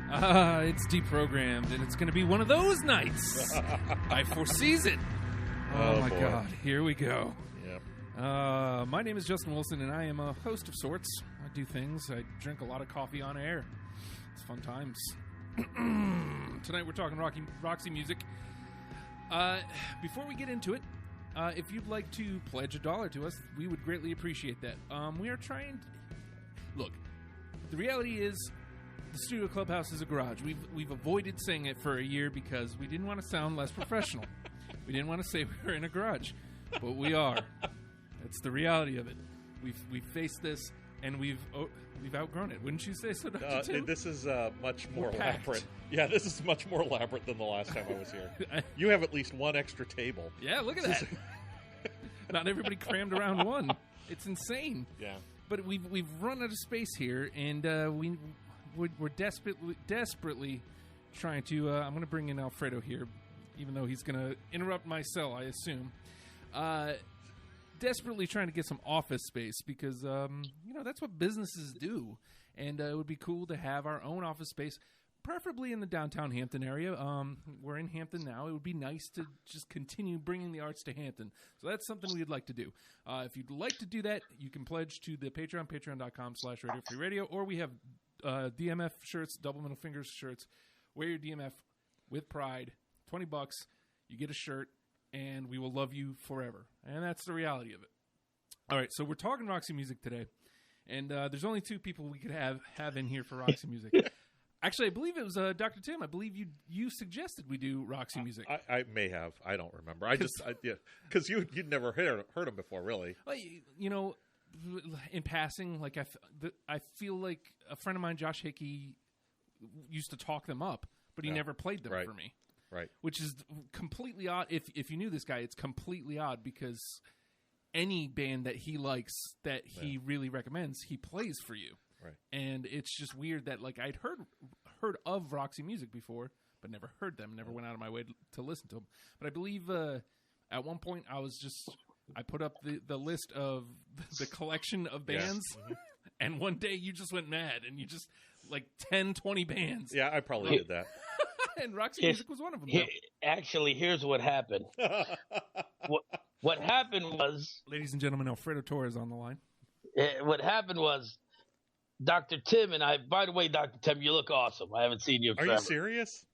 It's deprogrammed, and it's going to be one of those nights. I foresees it. Oh my God, here we go. Yep. My name is Justin Wilson, and I am a host of sorts. I do things. I drink a lot of coffee on air. It's fun times. Tonight we're talking Roxy music. Before we get into it, if you'd like to pledge $1 to us, we would greatly appreciate that. We are trying to... Look, the reality is the Studio Clubhouse is a garage. We've avoided saying it for a year because we didn't want to sound less professional. We didn't want to say we were in a garage, but we are. That's the reality of it. We've faced this, and we've outgrown it. Wouldn't you say so, Dr. Tim? This is much more elaborate. Yeah, this is much more elaborate than the last time I was here. You have at least one extra table. Yeah, look at that. Not everybody crammed around one. It's insane. Yeah. But we've run out of space here, and we're desperately trying to. I'm going to bring in Alfredo here, even though he's going to interrupt my cell, I assume. Desperately trying to get some office space because that's what businesses do, and it would be cool to have our own office space, preferably in the downtown Hampton area. We're in Hampton now. It would be nice to just continue bringing the arts to Hampton. So that's something we'd like to do. If you'd like to do that, you can pledge to the Patreon, patreon.com/Radio Free Radio, or we have DMF shirts, double middle fingers shirts. Wear your DMF with pride. $20, you get a shirt, and we will love you forever. And that's the reality of it. All right, so we're talking Roxy music today, and there's only two people we could have in here for Roxy music. Actually, I believe it was Dr. Tim. I believe you suggested we do Roxy music. I may have. I don't remember. Because you'd never heard them before, really. Well, in passing, like I feel like a friend of mine, Josh Hickey, used to talk them up, but he never played them for me. Right. Which is completely odd. If you knew this guy, it's completely odd because any band that he likes that he really recommends, he plays for you. Right. And it's just weird that like I'd heard of Roxy music before, but never heard them. Never went out of my way to listen to them. But I believe at one point I put up the list of the collection of bands, and one day you just went mad and you just like 10, 20 bands. Yeah, I probably did that. And Roxy music was one of them. Actually, here's what happened. What happened was... Ladies and gentlemen, Alfredo Torres on the line. What happened was Dr. Tim and I... By the way, Dr. Tim, you look awesome. I haven't seen you forever. Are you serious?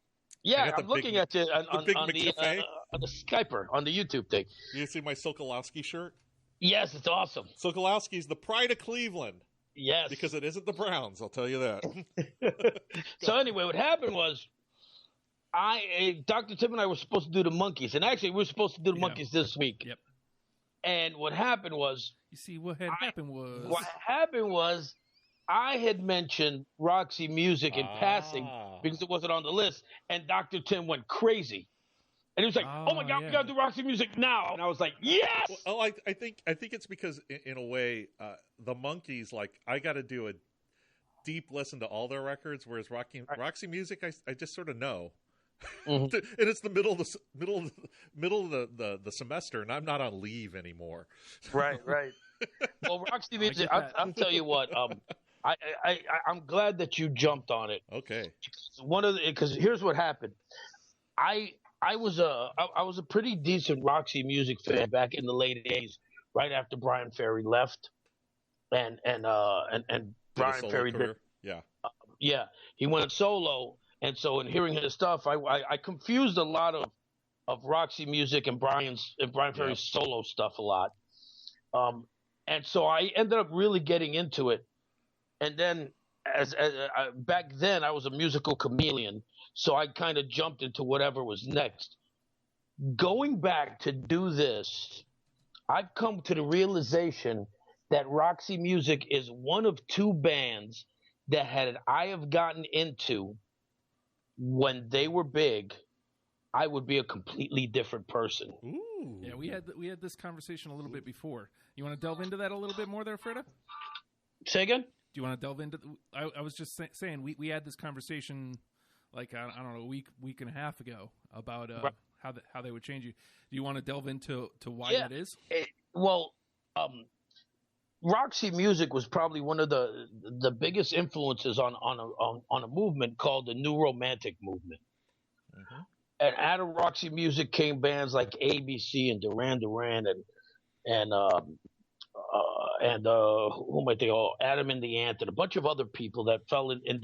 Yeah, I'm looking at you on the Skyper, on the YouTube thing. You see my Sokolowski shirt? Yes, it's awesome. Sokolowski's the pride of Cleveland. Yes. Because it isn't the Browns, I'll tell you that. So anyway, what happened was... Dr. Tim and I were supposed to do the Monkees, and actually we were supposed to do the Monkees this week. Yep. And what happened was... You see, what happened was I had mentioned Roxy music in passing because it wasn't on the list, and Dr. Tim went crazy. And he was like, oh my God, we got to do Roxy music now. And I was like, yes! Well, I think it's because, in a way, the Monkees, like, I got to do a deep listen to all their records, whereas Roxy music, I just sort of know. Mm-hmm. And it's the middle of the semester, and I'm not on leave anymore. Right. Well, Roxy music, I'll tell you what. I'm glad that you jumped on it. Okay. Because here's what happened. I was a pretty decent Roxy music fan back in the late '80s, right after Brian Ferry left, and Brian Ferry did. Yeah, he went solo. And so in hearing his stuff, I confused a lot of Roxy music and Brian Ferry's solo stuff a lot. And so I ended up really getting into it. And then back then I was a musical chameleon, so I kind of jumped into whatever was next. Going back to do this, I've come to the realization that Roxy music is one of two bands that I have gotten into when they were big, I would be a completely different person. Ooh. Yeah, we had this conversation a little bit before. You want to delve into that a little bit more there, Freda? Say again? Do you want to delve into? I was just saying we had this conversation like I don't know a week and a half ago about how they would change you. Do you want to delve into why that is? Roxy Music was probably one of the biggest influences on a movement called the New Romantic movement. Hmm. And out of Roxy Music came bands like ABC and Duran Duran and who am I thinking? Oh, Adam and the Ant and a bunch of other people that fell in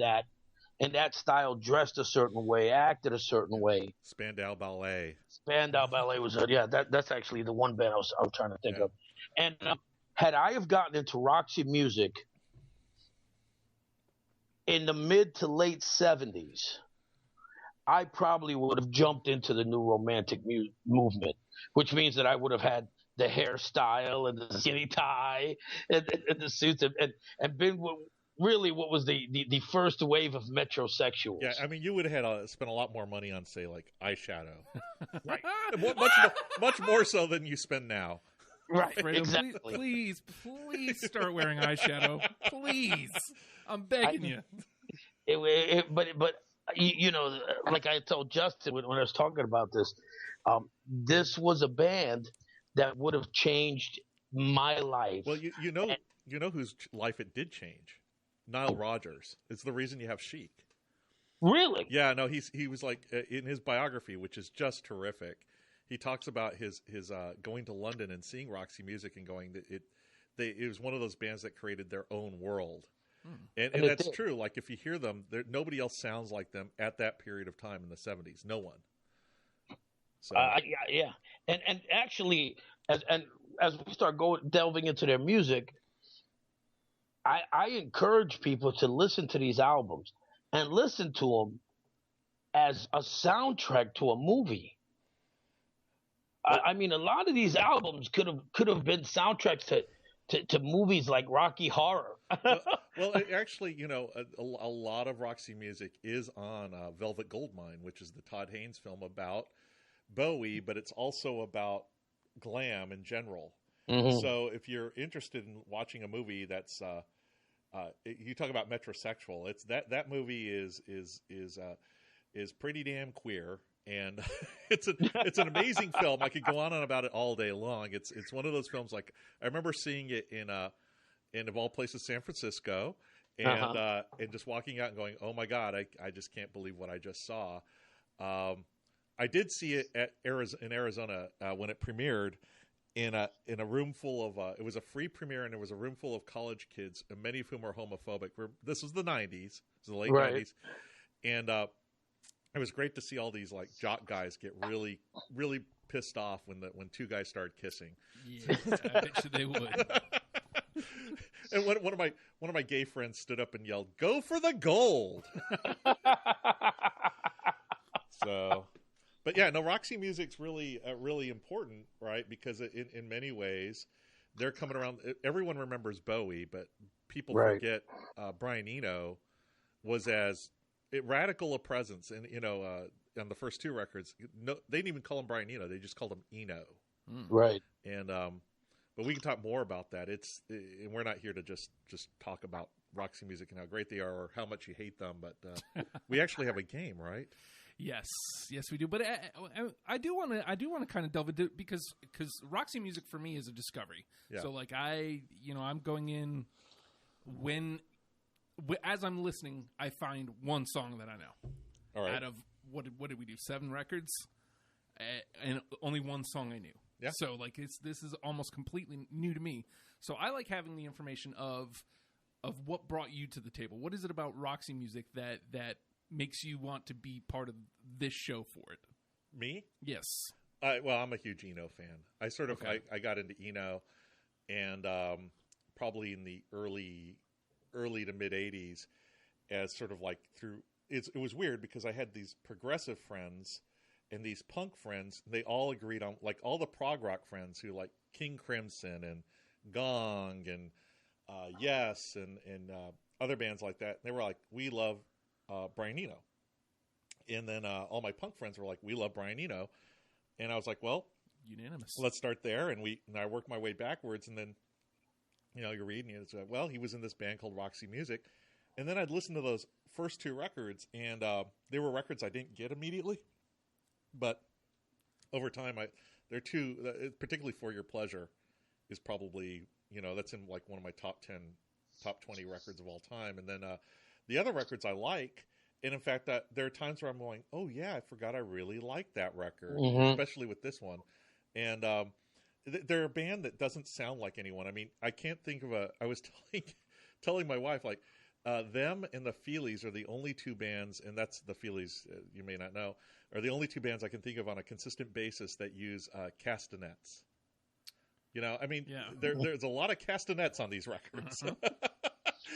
that style, dressed a certain way, acted a certain way. Spandau Ballet. Spandau Ballet was that's actually the one band I was trying to think Yeah. of. And had I have gotten into Roxy Music in the mid to late 70s, I probably would have jumped into the New Romantic movement, which means that I would have had the hairstyle and the skinny tie and the suits and been really what was the first wave of metrosexuals. Yeah, I mean, you would have had spent a lot more money on, say, like eyeshadow, Right. much more so than you spend now. Right, Fredo, exactly. please start wearing eyeshadow. Please. I'm begging you. But you know, like I told Justin when I was talking about this, this was a band that would have changed my life. Well, you know whose life it did change? Nile Rodgers. It's the reason you have Chic. Really? Yeah, no, he was like in his biography, which is just terrific. He talks about his going to London and seeing Roxy Music and going that it was one of those bands that created their own world. And that's did. true. Like if you hear them, nobody else sounds like them at that period of time in the 70s. No one. So Yeah. And actually, as we start delving into their music, I encourage people to listen to these albums and listen to them as a soundtrack to a movie. I mean, a lot of these albums could have been soundtracks to movies like Rocky Horror. well, actually, you know, a lot of Roxy Music is on Velvet Goldmine, which is the Todd Haynes film about Bowie, but it's also about glam in general. Mm-hmm. So if you're interested in watching a movie that's you talk about metrosexual, it's that movie is pretty damn queer, and it's an amazing film. I could go on and about it all day long. It's one of those films, like I remember seeing it in of all places San Francisco, and and just walking out and going, oh my God, I just can't believe what I just saw. I did see it in Arizona when it premiered in a room full of it was a free premiere, and there was a room full of college kids, and many of whom were homophobic. This was the 90s, it was the late 90s, and it was great to see all these like jock guys get really, really pissed off when two guys started kissing. Yeah, I bet you they would. And one of my gay friends stood up and yelled, "Go for the gold!" So, but yeah, no, Roxy Music's really really important, right? Because in many ways, they're coming around. Everyone remembers Bowie, but people forget Brian Eno was as radical a presence, and on the first two records, no, they didn't even call him Brian Eno; they just called him Eno. Right. And but we can talk more about that. And we're not here to just talk about Roxy Music and how great they are or how much you hate them, but we actually have a game, right? Yes, we do. But I do want to kind of delve into, because Roxy Music for me is a discovery. Yeah. So like I'm going in as I'm listening, I find one song that I know. All right. Out of what did we do? 7 records, and only one song I knew. Yeah. So like this is almost completely new to me. So I like having the information of what brought you to the table. What is it about Roxy Music that makes you want to be part of this show for it? Me? Yes. Well, I'm a huge Eno fan. Okay. I got into Eno, and probably in the early to mid 80s, as sort of like through. It was weird because I had these progressive friends and these punk friends. They all agreed on, like, all the prog rock friends who like King Crimson and Gong and Yes and other bands like that. They were like, we love Brian Eno. And then all my punk friends were like, we love Brian Eno. And I was like, well, unanimous. Let's start there. And I worked my way backwards. And then, you read and it's like, well, he was in this band called Roxy Music. And then I'd listen to those first 2 records, and they were records I didn't get immediately. But over time, they're particularly For Your Pleasure is probably that's in like one of my top 10, top 20 records of all time. And then the other records I like, and in fact, there are times where I'm going, oh yeah, I forgot I really like that record, especially with this one. And they're a band that doesn't sound like anyone. I mean, I can't think of I was telling my wife, like, them and the Feelies are the only two bands, and that's the Feelies, you may not know, are the only two bands I can think of on a consistent basis that use castanets. I mean, there's a lot of castanets on these records.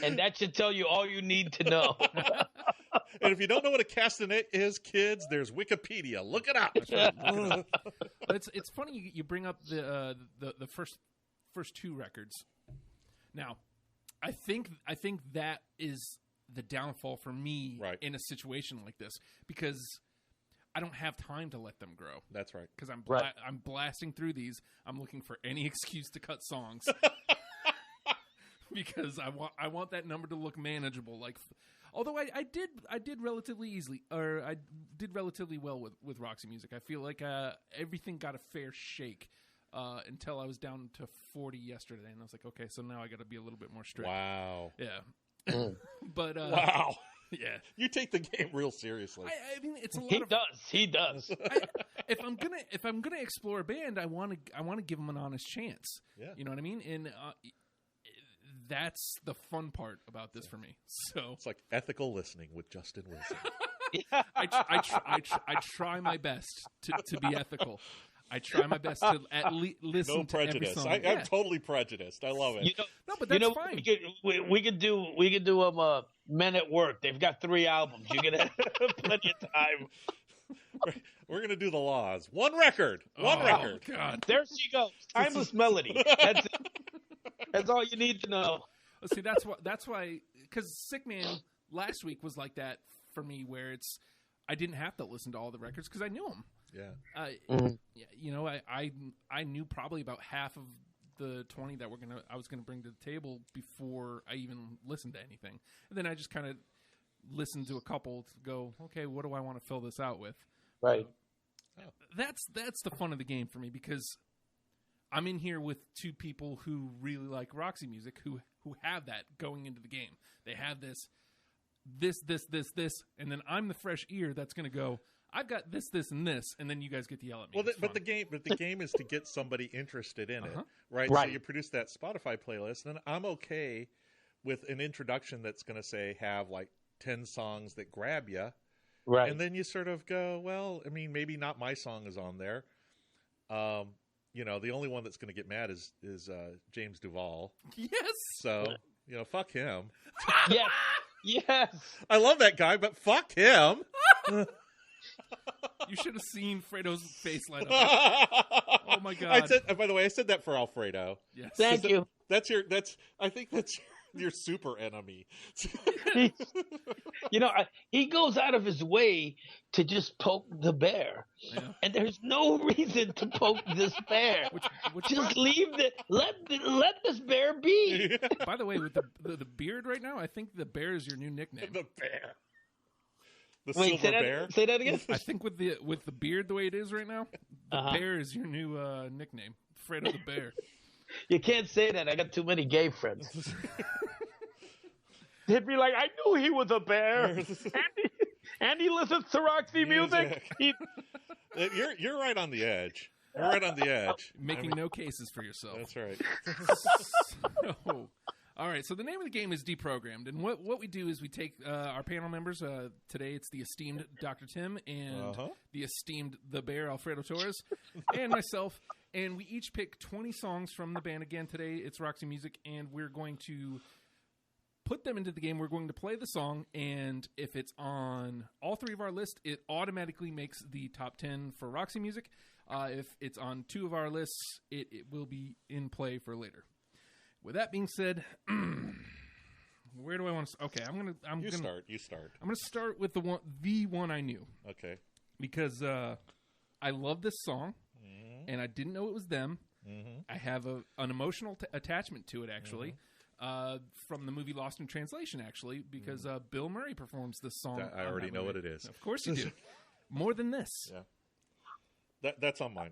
And that should tell you all you need to know. And if you don't know what a castanet is, kids, there's Wikipedia. Look it up. But it's funny you bring up the first two records. Now, I think that is the downfall for me in a situation like this, because I don't have time to let them grow. That's right. Because I'm blasting through these. I'm looking for any excuse to cut songs because I want that number to look manageable. Like, although I did relatively easily, or I did relatively well with Roxy Music. I feel like everything got a fair shake until I was down to 40 yesterday, and I was like, okay, so now I got to be a little bit more strict. Wow. Yeah. But wow. Yeah, you take the game real seriously. I mean, it's a lot. He does. If I'm gonna explore a band, I want to give them an honest chance. Yeah, you know what I mean. And that's the fun part about this for me. So it's like ethical listening with Justin Wilson. I try my best to be ethical. I try my best to at least listen no prejudice. to every song. I'm totally prejudiced. I love it. No, but that's fine. We could do Men at Work. They've got 3 albums. You're gonna have plenty of time. We're gonna do the Laws. One record. God. There she goes. Timeless melody. That's it. That's all you need to know. See, that's why. Because Sick Man last week was like that for me, where I didn't have to listen to all the records because I knew them. Yeah. I knew probably about half of the 20 that I was gonna bring to the table before I even listened to anything, and then I just kind of listened to a couple to go, okay, what do I want to fill this out with? Right. That's the fun of the game for me, because I'm in here with two people who really like Roxy Music, who have that going into the game. They have this, and then I'm the fresh ear that's gonna go, I've got this, and this, and then you guys get to yell at me. Well, but the game is to get somebody interested in it, right? Right. So you produce that Spotify playlist, and I'm okay with an introduction that's going to say have like 10 songs that grab you, right? And then you sort of go, well, I mean, maybe not my song is on there. The only one that's going to get mad is James Duvall. Yes. So fuck him. Yes. Yes. I love that guy, but fuck him. You should have seen Fredo's face light up. Oh my god! By the way, I said that for Alfredo. Yes. Thank you. I think that's your super enemy. He goes out of his way to just poke the bear, and there's no reason to poke this bear. Just let this bear be. By the way, with the beard right now, I think the bear is your new nickname. The bear. Wait, silver bear? Say that again? I think with the beard the way it is right now, the bear is your new nickname. Fredo the Bear. You can't say that. I got too many gay friends. They'd be like, I knew he was a bear. and he listens to Roxy Music. You're right on the edge. You're right on the edge. Making no cases for yourself. That's right. All right, so the name of the game is Deprogrammed, and what we do is we take our panel members. Today it's the esteemed Dr. Tim and the esteemed The Bear, Alfredo Torres, and myself, and we each pick 20 songs from the band. Again, today it's Roxy Music, and we're going to put them into the game. We're going to play the song, and if it's on all 3 of our lists, it automatically makes the top 10 for Roxy Music. If it's on 2 of our lists, it will be in play for later. With that being said, where do I want to? Okay, You start. I'm going to start with the one I knew. Okay. Because I love this song, and I didn't know it was them. Mm-hmm. I have an emotional attachment to it, actually, from the movie Lost in Translation, actually, because Bill Murray performs this song. I already know what it is. Of course you do. More than this. Yeah. That's on mine.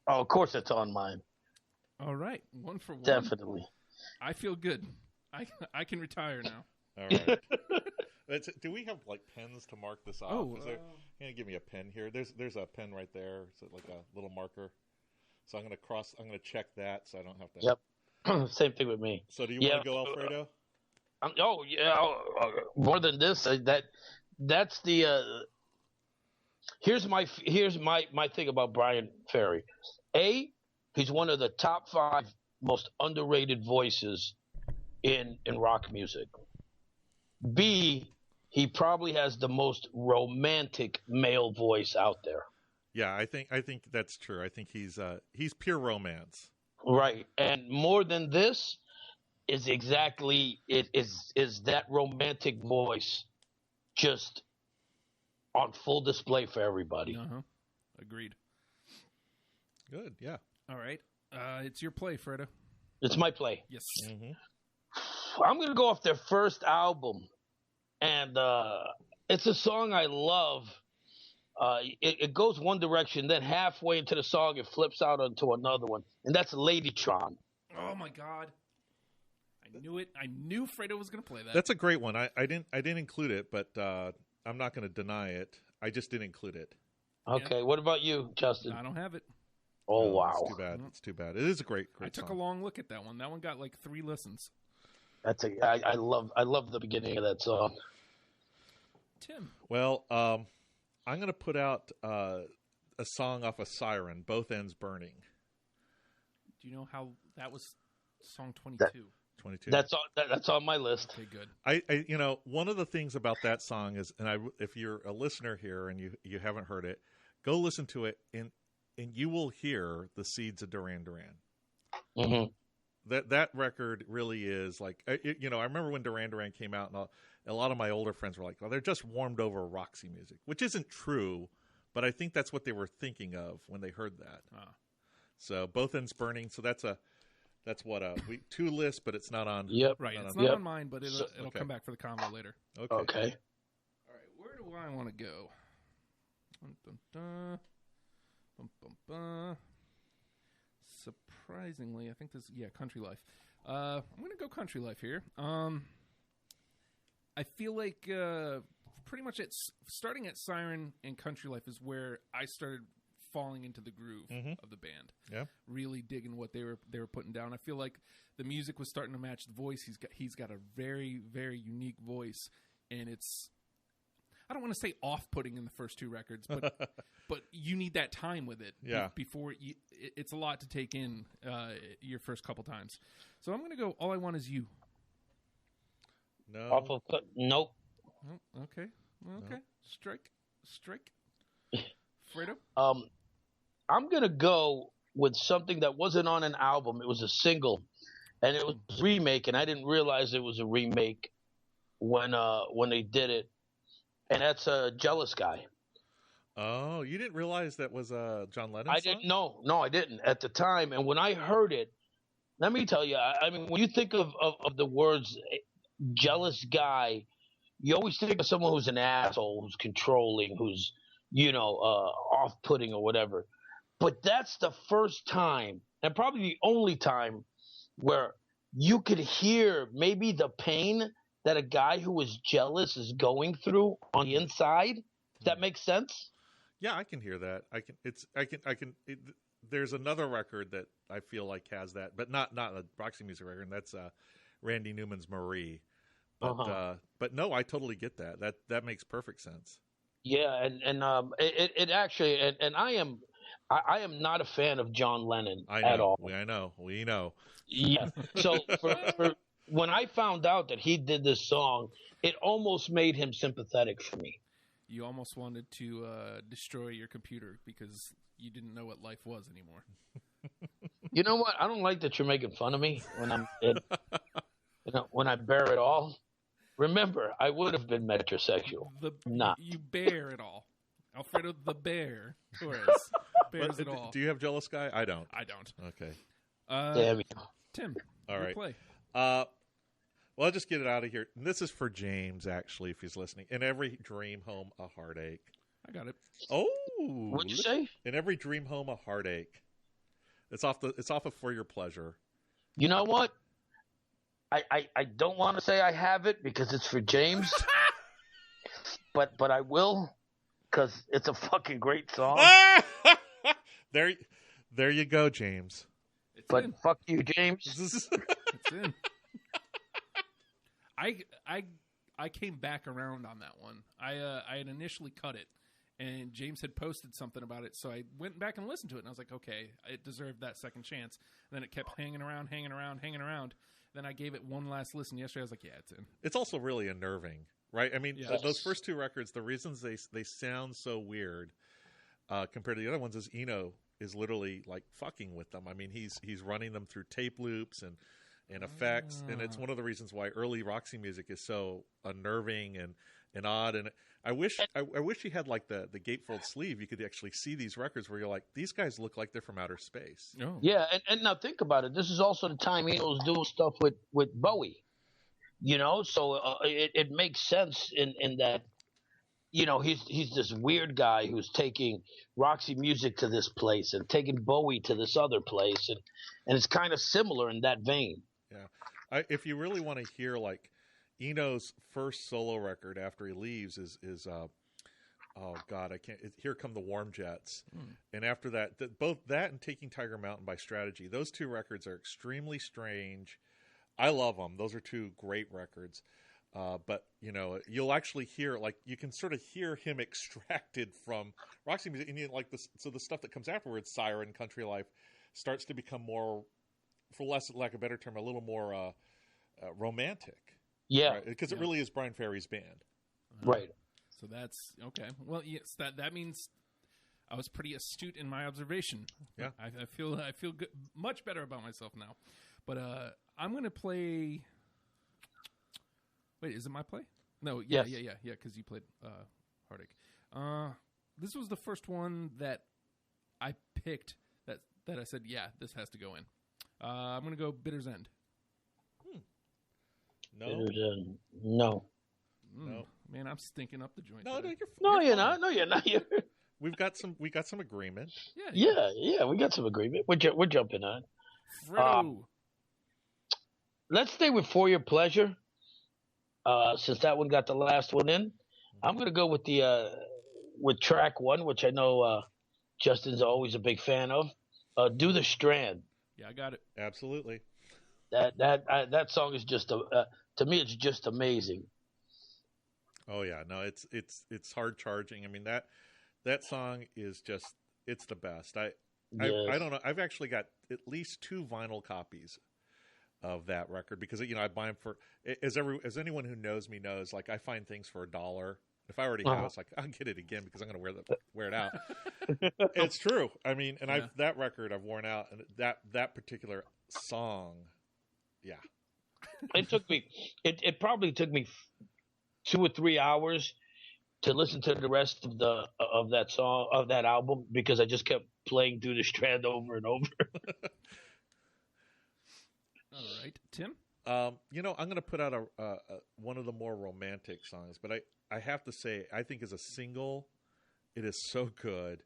Oh, of course it's on mine. All right, 1 for 1. Definitely. I feel good. I can retire now. All right. Do we have like pens to mark this off? Oh, can you give me a pen here? There's a pen right there. Is it like a little marker? So I'm gonna check that so I don't have to. Yep. Same thing with me. So do you want to go, Alfredo? Oh yeah. More than this, that's the. Here's my thing about Brian Ferry. He's one of the top 5 most underrated voices in rock music. B, he probably has the most romantic male voice out there. Yeah, I think that's true. I think he's pure romance. Right. And more than this is that romantic voice just on full display for everybody. Uh-huh. Agreed. Good, yeah. All right. It's your play, Fredo. It's my play. Yes. Mm-hmm. I'm going to go off their first album, and it's a song I love. It goes one direction, then halfway into the song, it flips out onto another one, and that's Ladytron. Oh, my God. I knew it. I knew Fredo was going to play that. That's a great one. I didn't include it, but I'm not going to deny it. I just didn't include it. Okay, Yeah. What about you, Justin? I don't have it. Oh, No, wow. It's too bad. It's too bad. It is a great I took a song. long look at that one. That one got like 3 listens. I love the beginning of that song. Tim. Well, I'm going to put out a song off of Siren, Both Ends Burning. Do you know how that was song 22? 22. That's on my list. Okay, good. I one of the things about that song is, if you're a listener here and you haven't heard it, go listen to it and you will hear the seeds of Duran Duran. Mm-hmm. That record really is like, I remember when Duran Duran came out, and a lot of my older friends were like, "Well, they're just warmed over Roxy music," which isn't true, but I think that's what they were thinking of when they heard that. So Both Ends Burning. So that's what we 2 lists, but it's not on. Yep. Right. Not It's on, not on mine, but it'll okay. come back for the combo later. Okay. Okay. All right. Where do I want to go? Dun, dun, dun. Bum, bum, bum. Surprisingly, I think Country Life. I'm gonna go Country Life here. I feel like pretty much starting at Siren and Country Life is where I started falling into the groove of the band. Yeah, really digging what they were putting down. I feel like the music was starting to match the voice. He's got a very, very unique voice, and it's, I don't want to say off-putting in the first 2 records, but but you need that time with it. Yeah. Before it's a lot to take in your first couple times. So I'm going to go All I Want Is You. no. Nope. Oh, okay. Okay. No. Strike. Fredo? I'm going to go with something that wasn't on an album. It was a single, and it was a remake, and I didn't realize it was a remake when they did it, and that's a Jealous Guy. Oh, you didn't realize that was John Lennon? I didn't know. No, I didn't at the time. And when I heard it, let me tell you, I mean, when you think of the words jealous guy, you always think of someone who's an asshole, who's controlling, who's, off-putting or whatever. But that's the first time, and probably the only time, where you could hear maybe the pain that a guy who is jealous is going through on the inside. Does that make sense? Yeah, I can hear that. There's another record that I feel like has that, but not a Roxy Music record. And that's Randy Newman's Marie. But but no, I totally get that. That makes perfect sense. Yeah, and it actually, and I am not a fan of John Lennon at all. We know. Yeah. So for when I found out that he did this song, it almost made him sympathetic for me. You almost wanted to destroy your computer because you didn't know what life was anymore. You know what? I don't like that you're making fun of me when I bear it all. Remember, I would have been metrosexual. You bear it all. Alfredo the Bear Torres bears it all. Do you have Jealous Guy? I don't. Okay. Damn you. Tim, all right. Play. Well, I'll just get it out of here. And this is for James, actually, if he's listening. In every dream home, a heartache. I got it. Oh. What'd you say? In every dream home, a heartache. It's off of For Your Pleasure. You know what? I don't want to say I have it because it's for James, but I will because it's a fucking great song. There you go, James. But fuck you, James. It's in. I came back around on that one. I had initially cut it, and James had posted something about it, so I went back and listened to it, and I was like, okay, it deserved that second chance. And then it kept hanging around. Then I gave it one last listen yesterday. I was like, yeah, it's in. It's also really unnerving, right? I mean, Yes. those first two records, the reasons they sound so weird compared to the other ones is Eno is literally like fucking with them. I mean, he's running them through tape loops and effects, and it's one of the reasons why early Roxy music is so unnerving and odd. And I wish he had like the gatefold sleeve. You could actually see these records where you're like, these guys look like they're from outer space. Oh. Yeah, and now think about it. This is also the time he was doing stuff with Bowie, so it makes sense in that, he's this weird guy who's taking Roxy music to this place and taking Bowie to this other place, and it's kind of similar in that vein. Yeah, if you really want to hear like Eno's first solo record after he leaves is oh God, I can't. Here Come the Warm Jets, and after that, both that and Taking Tiger Mountain by Strategy. Those two records are extremely strange. I love them. Those are two great records. But you'll actually hear like you can sort of hear him extracted from Roxy music, and like this. So the stuff that comes afterwards, Siren, Country Life, starts to become more, for less lack of a better term, a little more romantic. Yeah, because it really is Brian Ferry's band. Right. So that's okay. Well, yes, that means I was pretty astute in my observation. Yeah, I feel good, much better about myself now. But I'm gonna play. Wait, is it my play? No, yeah, because you played Heartache. This was the first one that I picked that I said, yeah, this has to go in. I'm gonna go Bitter's End. No. Bitter's End. No. No. Man, I'm stinking up the joint. No, today. You're not. No, you're not. We got some agreement. Yeah, we got some agreement. We're jumping on. Fredo. Let's stay with For Your Pleasure. Since that one got the last one in, I'm gonna go with the with track one, which I know Justin's always a big fan of. Do the Strand. Yeah, I got it. Absolutely. That song is just to me, it's just amazing. Oh yeah, no, it's hard charging. I mean that song is just, it's the best. I don't know. I've actually got at least 2 vinyl copies of that record because I buy them for, as anyone who knows me knows, like I find things for $1. If I already have it, it's like I'll get it again because I'm going to wear it out. It's true. I mean, and that record I've worn out, and that particular song, yeah. It probably took me 2 or 3 hours to listen to the rest of that song, of that album, because I just kept playing Do the Strand over and over. All right, Tim. I'm going to put out a one of the more romantic songs, but I have to say, I think as a single, it is so good.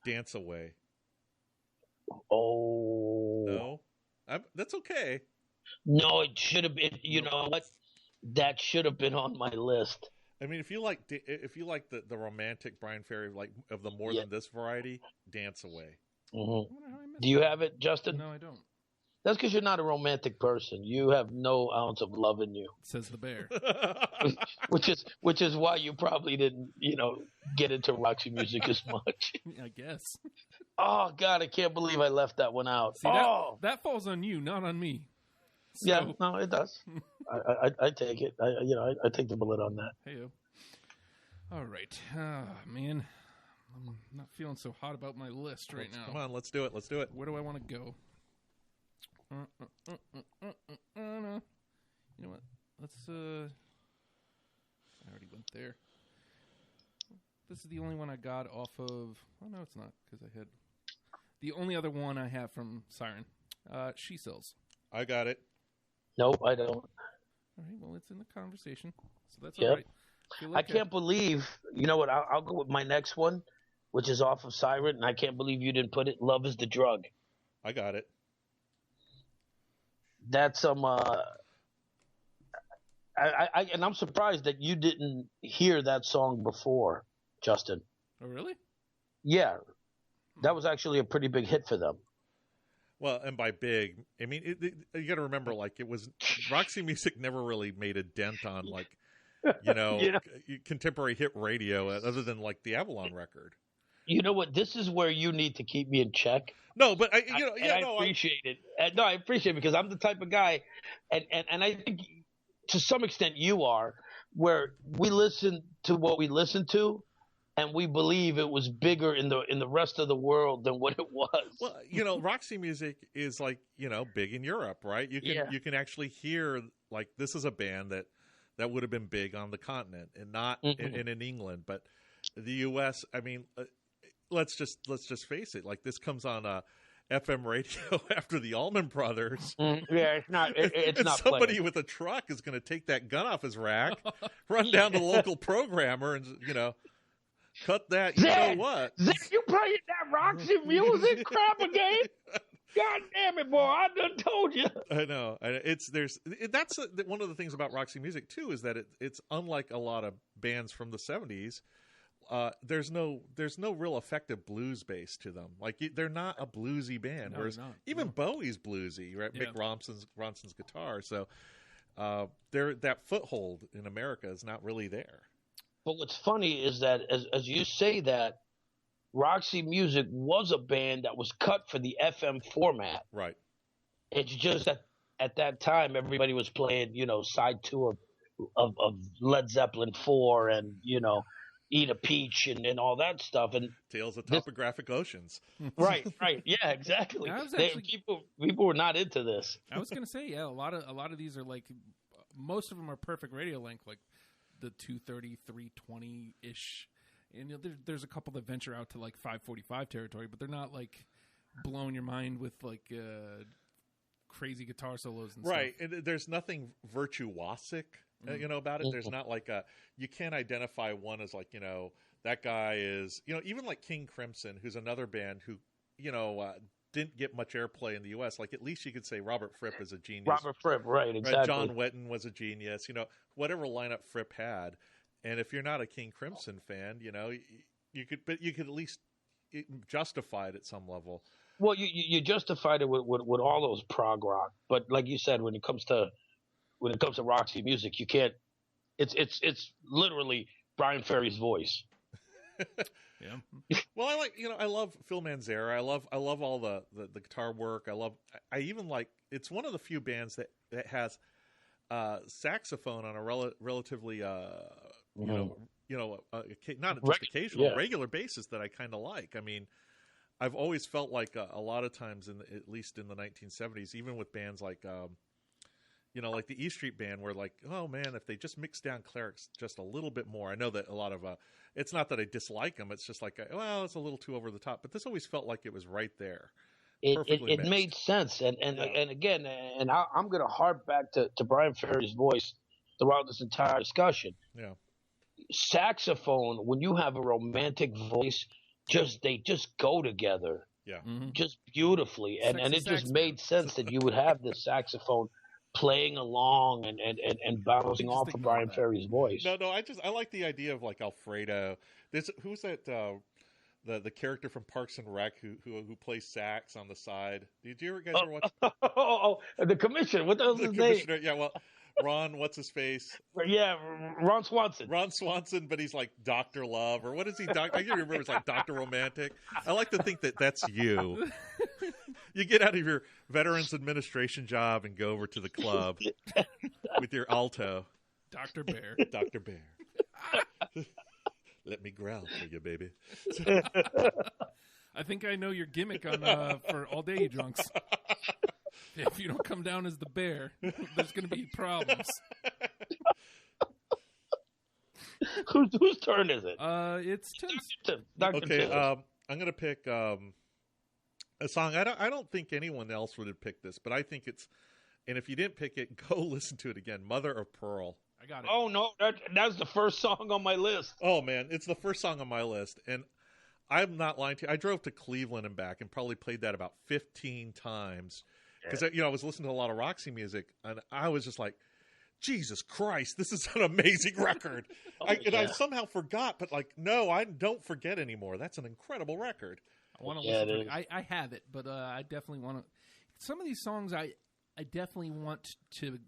Dance Away. Oh no, that's okay. No, it should have been. You know what? That should have been on my list. I mean, if you like the romantic Brian Ferry, like of the More Than This variety, Dance Away. Mm-hmm. Do you have it, Justin? No, I don't. That's because you're not a romantic person. You have no ounce of love in you. Says the bear. which is why you probably didn't, get into Roxy music as much. I guess. Oh God, I can't believe I left that one out. See, that falls on you, not on me. So. Yeah, no, it does. I take it. I take the bullet on that. Hey-o. All right. Man, I'm not feeling so hot about my list right now. Come on, let's do it. Where do I want to go? You know what? Let's. I already went there. This is the only one I got off of. Oh no, it's not, because I had the only other one I have from Siren. She Sells. I got it. Nope, I don't. All right. Well, it's in the conversation, so that's Yep. all right. I can't believe. You know what? I'll go with my next one, which is off of Siren, and I can't believe you didn't put it. Love Is the Drug. I got it. That's and I'm surprised that you didn't hear that song before, Justin. Oh, really? Yeah, that was actually a pretty big hit for them. Well, and by big, I mean, you got to remember, like, it was Roxy Music never really made a dent on, like, contemporary hit radio, other than like the Avalon record. You know what? This is where you need to keep me in check. No, but I appreciate it. No, I appreciate it because I'm the type of guy, and I think to some extent you are, where we listen to what we listen to, and we believe it was bigger in the rest of the world than what it was. Well, Roxy Music is like, big in Europe, right? You can actually hear, like, this is a band that would have been big on the continent and not in England, but the U.S. I mean, let's just face it. Like, this comes on FM radio after the Allman Brothers. Yeah, it's not. It's not. Somebody playing. with a truck is going to take that gun off his rack, run down to the local programmer, and cut that. Zed, know what? Zed, you playing that Roxy Music crap again? God damn it, boy! I done told you. I know. That's one of the things about Roxy Music too, is that it's unlike a lot of bands from the '70s. There's no real effective blues base to them. Like, they're not a bluesy band. No, whereas even Bowie's bluesy, right? Yeah. Mick Ronson's guitar. So that foothold in America is not really there. But what's funny is that as you say that, Roxy Music was a band that was cut for the FM format. Right. It's just that at that time everybody was playing, side two of Led Zeppelin 4 and, Eat a Peach and all that stuff. And Tales of Topographic Oceans. Right. Yeah, exactly. People were not into this. I was going to say, yeah, a lot of these are like, most of them are perfect radio length, like the 230, 320-ish. And there's a couple that venture out to like 545 territory, but they're not like blowing your mind with like crazy guitar solos and right. stuff. And there's nothing virtuosic, about it. There's not like you can't identify one as like, that guy is, even like King Crimson, who's another band who, didn't get much airplay in the U.S. Like, at least you could say Robert Fripp is a genius. Robert Fripp, right, exactly. John Wetton was a genius. Whatever lineup Fripp had. And if you're not a King Crimson fan, you could at least justify it at some level. Well, you justified it with all those prog rock, but like you said, when it comes to Roxy Music, you can't. It's literally Brian Ferry's voice. Yeah. Well, I love Phil Manzara. I love all the guitar work. I even like. It's one of the few bands that has saxophone on a relatively not just occasional, regular basis that I kind of like. I mean, I've always felt like a lot of times, at least in the 1970s, even with bands like, like the E Street Band, where like, oh man, if they just mix down clerics just a little bit more. I know that a lot of, it's not that I dislike them. It's just like, well, it's a little too over the top. But this always felt like it was right there. It made sense, and again, and I'm going to harp back to Brian Ferry's voice throughout this entire discussion. Yeah. Saxophone, when you have a romantic voice, they just go together. Yeah. Mm-hmm. Just beautifully. And it just made sense that you would have this saxophone playing along and bouncing off of Brian Ferry's voice. No, I like the idea of like Alfredo. Who's that the character from Parks and Rec who plays sax on the side? Did you guys ever watch the commissioner. What the hell's his name? Yeah, well, Ron, what's his face? Yeah, Ron Swanson. Ron Swanson, but he's like Dr. Love, or what is he? I can't remember. It's like Dr. Romantic. I like to think that's you. You get out of your Veterans Administration job and go over to the club with your alto. Dr. Bear. Dr. Bear. Let me growl for you, baby. I think I know your gimmick on for All Day You Drunks. If you don't come down as the bear, there's going to be problems. Whose turn is it? It's Tim's. Dr. Okay, Tim. I'm going to pick a song. I don't think anyone else would have picked this, but I think it's. And if you didn't pick it, go listen to it again. Mother of Pearl. I got it. Oh no, that's the first song on my list. Oh man, it's the first song on my list, and I'm not lying to you. I drove to Cleveland and back and probably played that about 15 times because I was listening to a lot of Roxy music, and I was just like, Jesus Christ, this is an amazing record. I somehow forgot, but like, no, I don't forget anymore. That's an incredible record. I want to listen to it. I have it, but I definitely want to. Some of these songs I definitely want to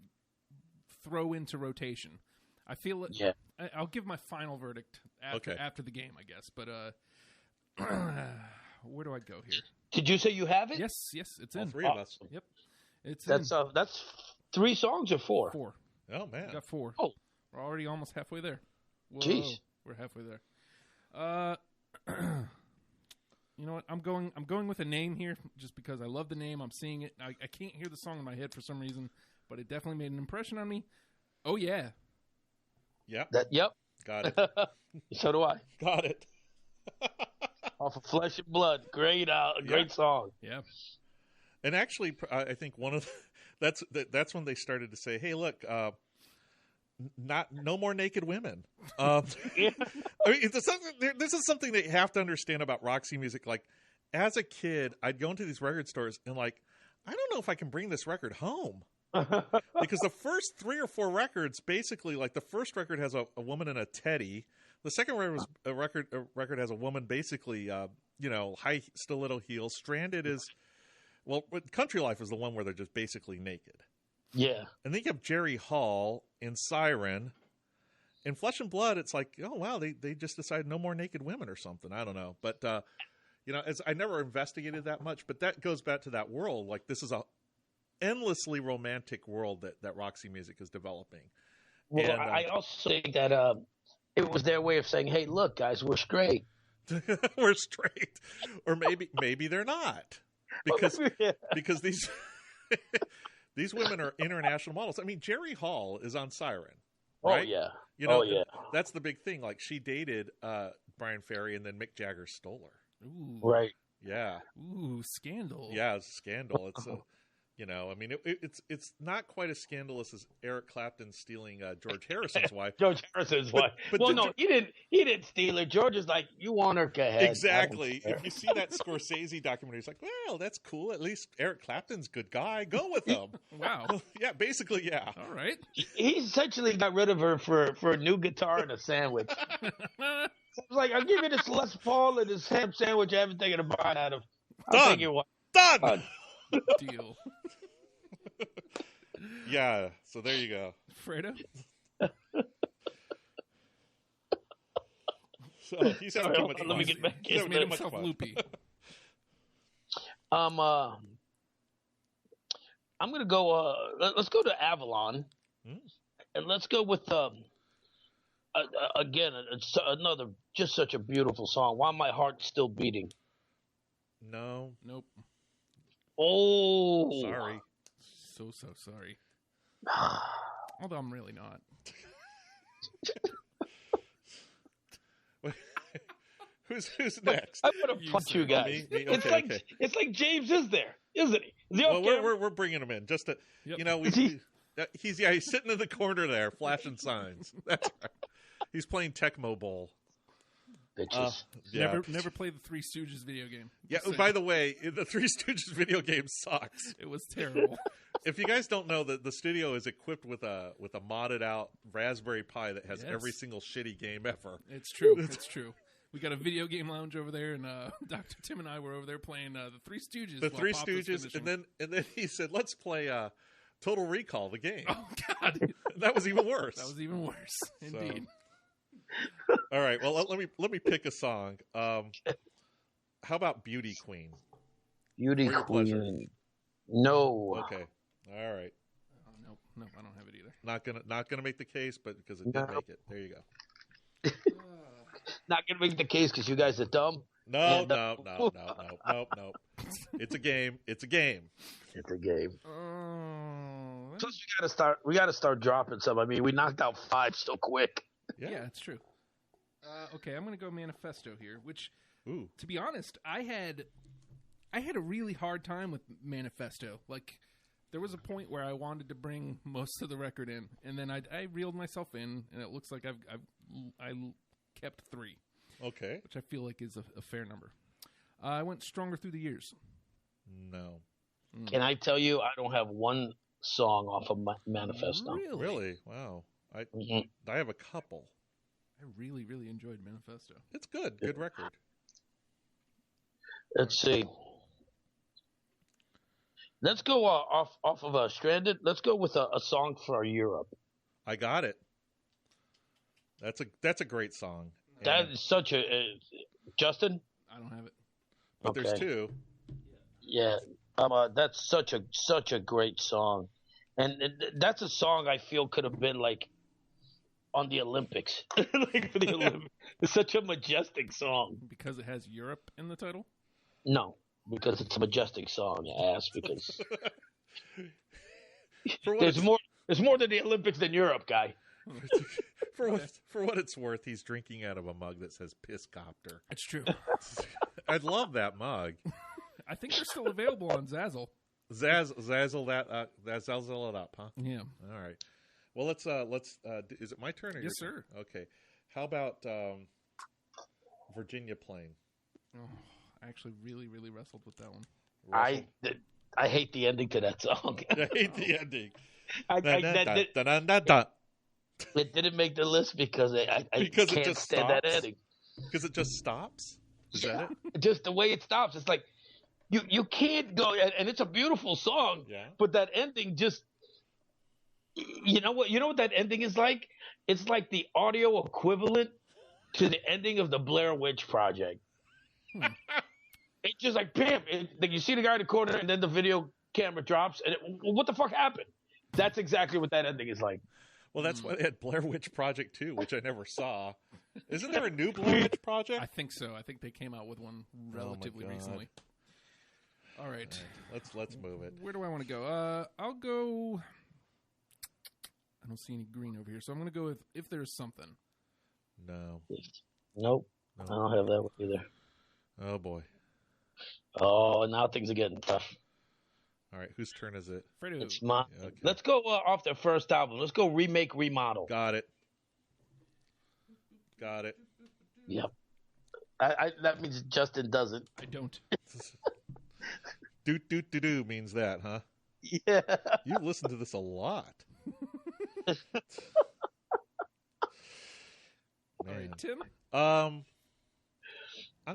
throw into rotation. I feel it. Yeah. I'll give my final verdict after the game, I guess. But where do I go here? Did you say you have it? Yes, it's in. All three of us. Yep. That's 3 songs or 4? 4. Oh man, we got 4. Oh, we're already almost halfway there. Whoa, jeez, we're halfway there. You know what? I'm going with a name here just because I love the name. I'm seeing it. I can't hear the song in my head for some reason, but it definitely made an impression on me. Oh yeah. Yep. Yep. Got it. So do I. Got it. Off of Flesh and Blood. Great song. Yeah. And actually, I think one of that's when they started to say, "Hey, look, no more naked women." I mean, this is something that you have to understand about Roxy music. Like, as a kid, I'd go into these record stores and like, I don't know if I can bring this record home. Because the first 3 or 4 records, basically, like the first record has a woman in a teddy. The second record has a woman basically, high stiletto heels. Stranded is, Country Life is the one where they're just basically naked. Yeah. And then you have Jerry Hall in Siren. In Flesh and Blood, it's like, oh wow, they just decided no more naked women or something. I don't know, but as I never investigated that much, but that goes back to that world. Like, this is a endlessly romantic world that Roxy music is developing. Well, and, I also think that it was their way of saying, "Hey, look, guys, we're straight." We're straight, or maybe they're not, because these these women are international models. I mean, Jerry Hall is on Siren. Right? Oh yeah, that's the big thing. Like, she dated Brian Ferry, and then Mick Jagger stole her. Ooh. Right. Yeah. Ooh, scandal. Yeah, it's a scandal. It's I mean, it's not quite as scandalous as Eric Clapton stealing George Harrison's wife. George Harrison's wife. But he didn't steal her. George is like, you want her, go ahead. Exactly. If you see that Scorsese documentary, it's like, well, that's cool. At least Eric Clapton's a good guy. Go with him. Wow. Yeah, basically, yeah. All right. He essentially got rid of her for a new guitar and a sandwich. It's like, I'll give you this Les Paul and this ham sandwich I haven't taken a bite out of. Done. Deal. Yeah, so there you go. Fredo? So he's having too much fun. Let me get back in. He's made himself loopy. I'm going to go, let's go to Avalon. And let's go with, again, it's another, just such a beautiful song. Why My Heart's Still Beating. No. Nope. Oh. Sorry. So sorry. Although I'm really not. Who's next? I'm gonna punch you guys. Me? Okay, it's like James is there, isn't he? Is he we're bringing him in just to, he's sitting in the corner there flashing signs. That's right. He's playing Tecmo Bowl. Bitches. Never played the Three Stooges video game. Yeah. By the way, the Three Stooges video game sucks. It was terrible. If you guys don't know, the studio is equipped with a modded out Raspberry Pi that has every single shitty game ever. It's true. It's true. We got a video game lounge over there, and Dr. Tim and I were over there playing the Three Stooges. The Three Stooges, and then he said, "Let's play Total Recall, the game." Oh God, that was even worse. That was even worse, indeed. All right, well let me pick a song. How about Beauty Queen? Beauty Queen. No. Okay. All right. No, I don't have it either. Not gonna make the case, but because it did make it. There you go. Not gonna make the case because you guys are dumb. No. It's a game. It's a game. Plus, we gotta start dropping some. I mean, we knocked out 5 so quick. Yeah, it's true. Okay, I'm gonna go Manifesto here. Which, to be honest, I had a really hard time with Manifesto. Like, there was a point where I wanted to bring most of the record in, and then I reeled myself in, and it looks like I kept 3. Okay. which I feel like is a fair number. I went Stronger Through the Years. No. Can I tell you, I don't have one song off of Manifesto. Really? Wow. I have a couple. I really, really enjoyed Manifesto. It's good. Good record. Let's see. Let's go off of Stranded. Let's go with a song for Europe. I got it. That's a great song. That is such a Justin. I don't have it. But there's two. Yeah, that's such a great song, and that's a song I feel could have been like on the Olympics, like for the Olympics. It's such a majestic song. Because it has Europe in the title? No, because it's a majestic song, you ass. Because there's more than the Olympics than Europe, guy. For what it's worth, he's drinking out of a mug that says Piss Copter. It's true. I love that mug. I think they're still available on Zazzle. Zazzle it up, huh? Yeah. All right. Well, let's. Is it my turn? Or Yes, sir. Okay. How about Virginia Plain? Oh, I actually really, really wrestled with that one. I hate the ending to that song. I hate the ending. It didn't make the list because I because can't it just stand stops? that ending. Because it just stops? Is that it? Just the way it stops. It's like you can't go, and it's a beautiful song. Yeah. But that ending just, you know what that ending is like? It's like the audio equivalent to the ending of the Blair Witch Project. It's just like bam, like you see the guy in the corner, and then the video camera drops, and what the fuck happened? That's exactly what that ending is like. Well, that's why they had Blair Witch Project 2, which I never saw. Isn't there a new Blair Witch Project? I think so. I think they came out with one relatively recently. All right. Let's move it. Where do I want to go? I'll go. I don't see any green over here, so I'm going to go with If There's Something. No. Nope. I don't have that one either. Oh, boy. Oh, now things are getting tough. All right, whose turn is it? Fredo. It's mine. Yeah, okay. Let's go off their first album. Let's go Remake, Remodel. Got it. Yep. That means Justin doesn't. I don't. Do means that, huh? Yeah. You listen to this a lot. All right, Tim. I'm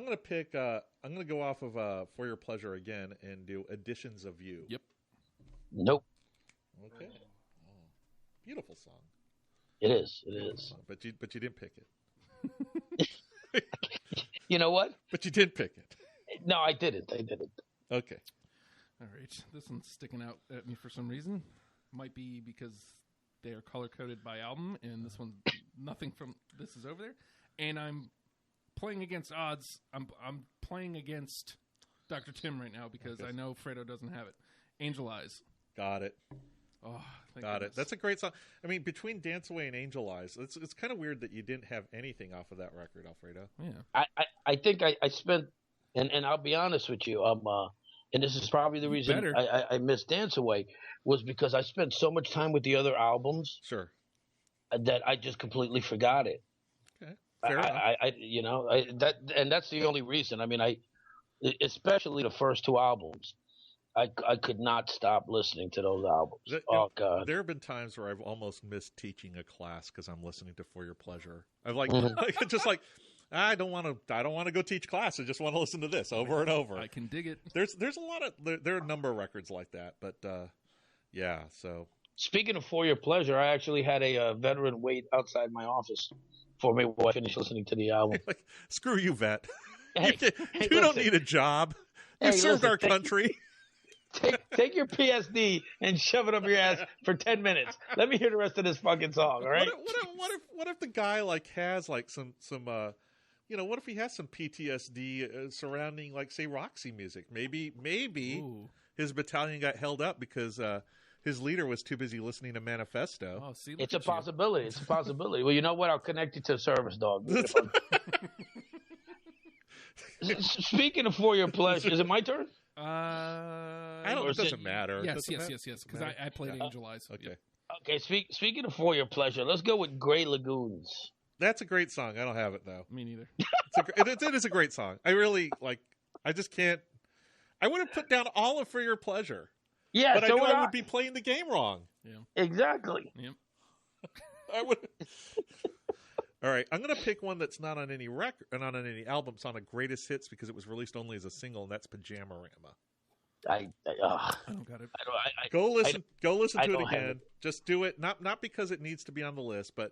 gonna pick. I'm gonna go off of For Your Pleasure again and do Editions of You. Yep. Nope. Okay. Oh, beautiful song. It is. It is. But you didn't pick it. You know what? But you did pick it. No, I didn't. Okay. All right. This one's sticking out at me for some reason. Might be because they are color coded by album, and this one, nothing from this is over there. And I'm playing against odds. I'm playing against Dr. Tim right now because I know Fredo doesn't have it. Angel Eyes. Got it. Oh, Got it. That's a great song. I mean, between Dance Away and Angel Eyes, it's kind of weird that you didn't have anything off of that record, Alfredo. Yeah. I think I spent, and I'll be honest with you, and this is probably the reason I missed Dance Away, was because I spent so much time with the other albums. Sure. That I just completely forgot it. Okay. Fair enough. That's the only reason. I mean, especially the first two albums. I could not stop listening to those albums. God! There have been times where I've almost missed teaching a class because I'm listening to For Your Pleasure. I'm like, just like, I don't want to go teach class. I just want to listen to this over and over. I can dig it. There's a lot of there are a number of records like that, but yeah. So speaking of For Your Pleasure, I actually had a veteran wait outside my office for me while I finished listening to the album. Like, screw you, vet. Hey, you don't need a job. You served our country. Take your PSD and shove it up your ass for 10 minutes. Let me hear the rest of this fucking song, all right? What if the guy like has like some what if he has some PTSD surrounding like say Roxy music? Maybe Ooh. His battalion got held up because his leader was too busy listening to Manifesto. Oh, see, it's a possibility. It's a possibility. Well, you know what? I'll connect you to a service dog. Speaking of For Your Pleasure, is it my turn? It doesn't matter. Yes. Because I played Angel Eyes. Okay. Okay. Speaking of For Your Pleasure, let's go with Grey Lagoons. That's a great song. I don't have it though. Me neither. It is a great song. I really like. I just can't. I would have put down all of For Your Pleasure. Yeah, but so I knew I would be playing the game wrong. Yeah. Exactly. Yep. I would. All right, I'm gonna pick one that's not on any record, not on any album. It's on a greatest hits because it was released only as a single, and that's Pajamarama. I don't got it. Go listen to it again. It. Just do it. Not because it needs to be on the list, but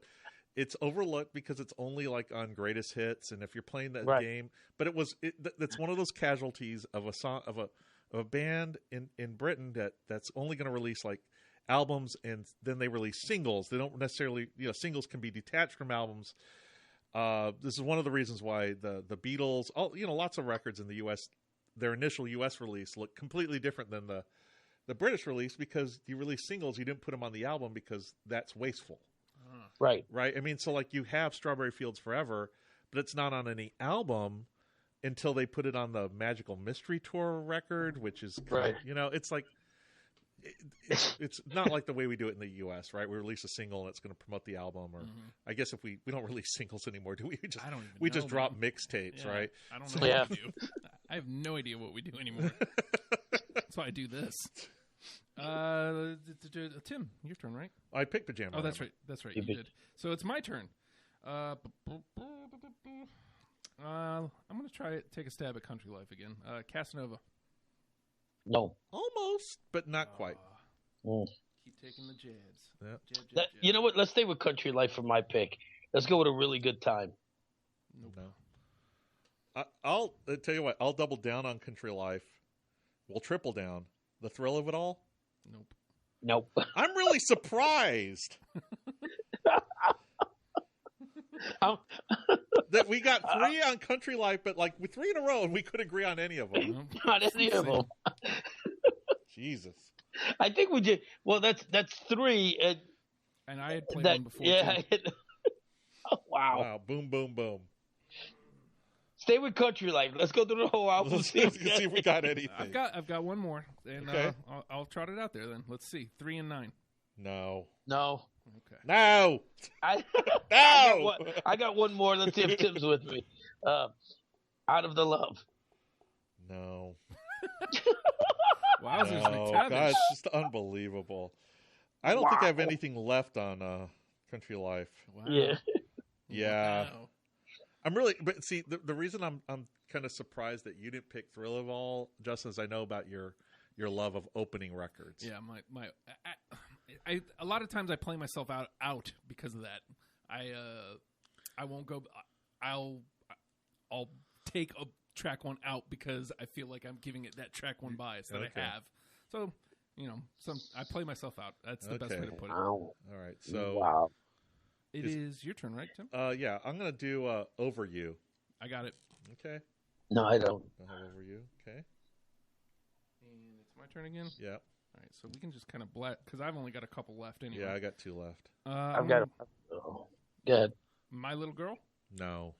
it's overlooked because it's only like on greatest hits. And if you're playing that game, but it's one of those casualties of a song of a band in Britain that's only going to release like albums, and then they release singles. They don't necessarily, singles can be detached from albums. This is one of the reasons why the Beatles, lots of records in the U.S., their initial U.S. release looked completely different than the British release, because you release singles, you didn't put them on the album because that's wasteful. Right. I mean, so like you have Strawberry Fields Forever, but it's not on any album until they put it on the Magical Mystery Tour record, which is right. It's like it's not like the way we do it in the U.S., right? We release a single and it's going to promote the album, or I guess if we don't release singles anymore, do we? We just drop mixtapes, right? I don't know what we do. I have no idea what we do anymore. That's why I do this. Tim, your turn, right? I picked Pajama. Oh, that's right. You did. So it's my turn. I'm going to take a stab at Country Life again. Casanova. No. Almost, but not quite. Keep taking the jabs. Yep. Jab. You know what? Let's stay with Country Life for my pick. Let's go with a really good time. Nope. No. I'll tell you what. I'll double down on Country Life. We'll triple down. The Thrill of It All. Nope. I'm really surprised that we got 3 on Country Life, but like with 3 in a row, and we could agree on any of them. Not any of them. Jesus. I think we did. Well, that's 3. And I had played one before. Yeah. Wow. Wow. Boom, boom, boom. Stay with Country Life. Let's go through the whole album. Let's see if we got anything. I've got one more, and okay. I'll trot it out there then. Let's see, 3 and 9. No. Okay. No. No. I got one more. Let's see if Tim's with me. Out of the Love. No. Wowzers, no. McTavish. God, it's just unbelievable. I don't think I have anything left on Country Life. Wow. Yeah. Yeah. Wow. I'm really, but see, the reason I'm kind of surprised that you didn't pick Thrill of It All, just as I know about your love of opening records. Yeah, I a lot of times I play myself out because of that. I won't go. I'll take a track one out because I feel like I'm giving it that track one bias that I have. So I play myself out. That's the best way to put it. All right, so wow. It is your turn, right, Tim? Yeah, I'm gonna do Over You. I got it. Okay. No, I don't. I'll have Over You. Okay. And it's my turn again. Yeah. All right, so we can just kind of because I've only got a couple left anyway. Yeah, I got 2 left. I've got go ahead. My Little Girl. No.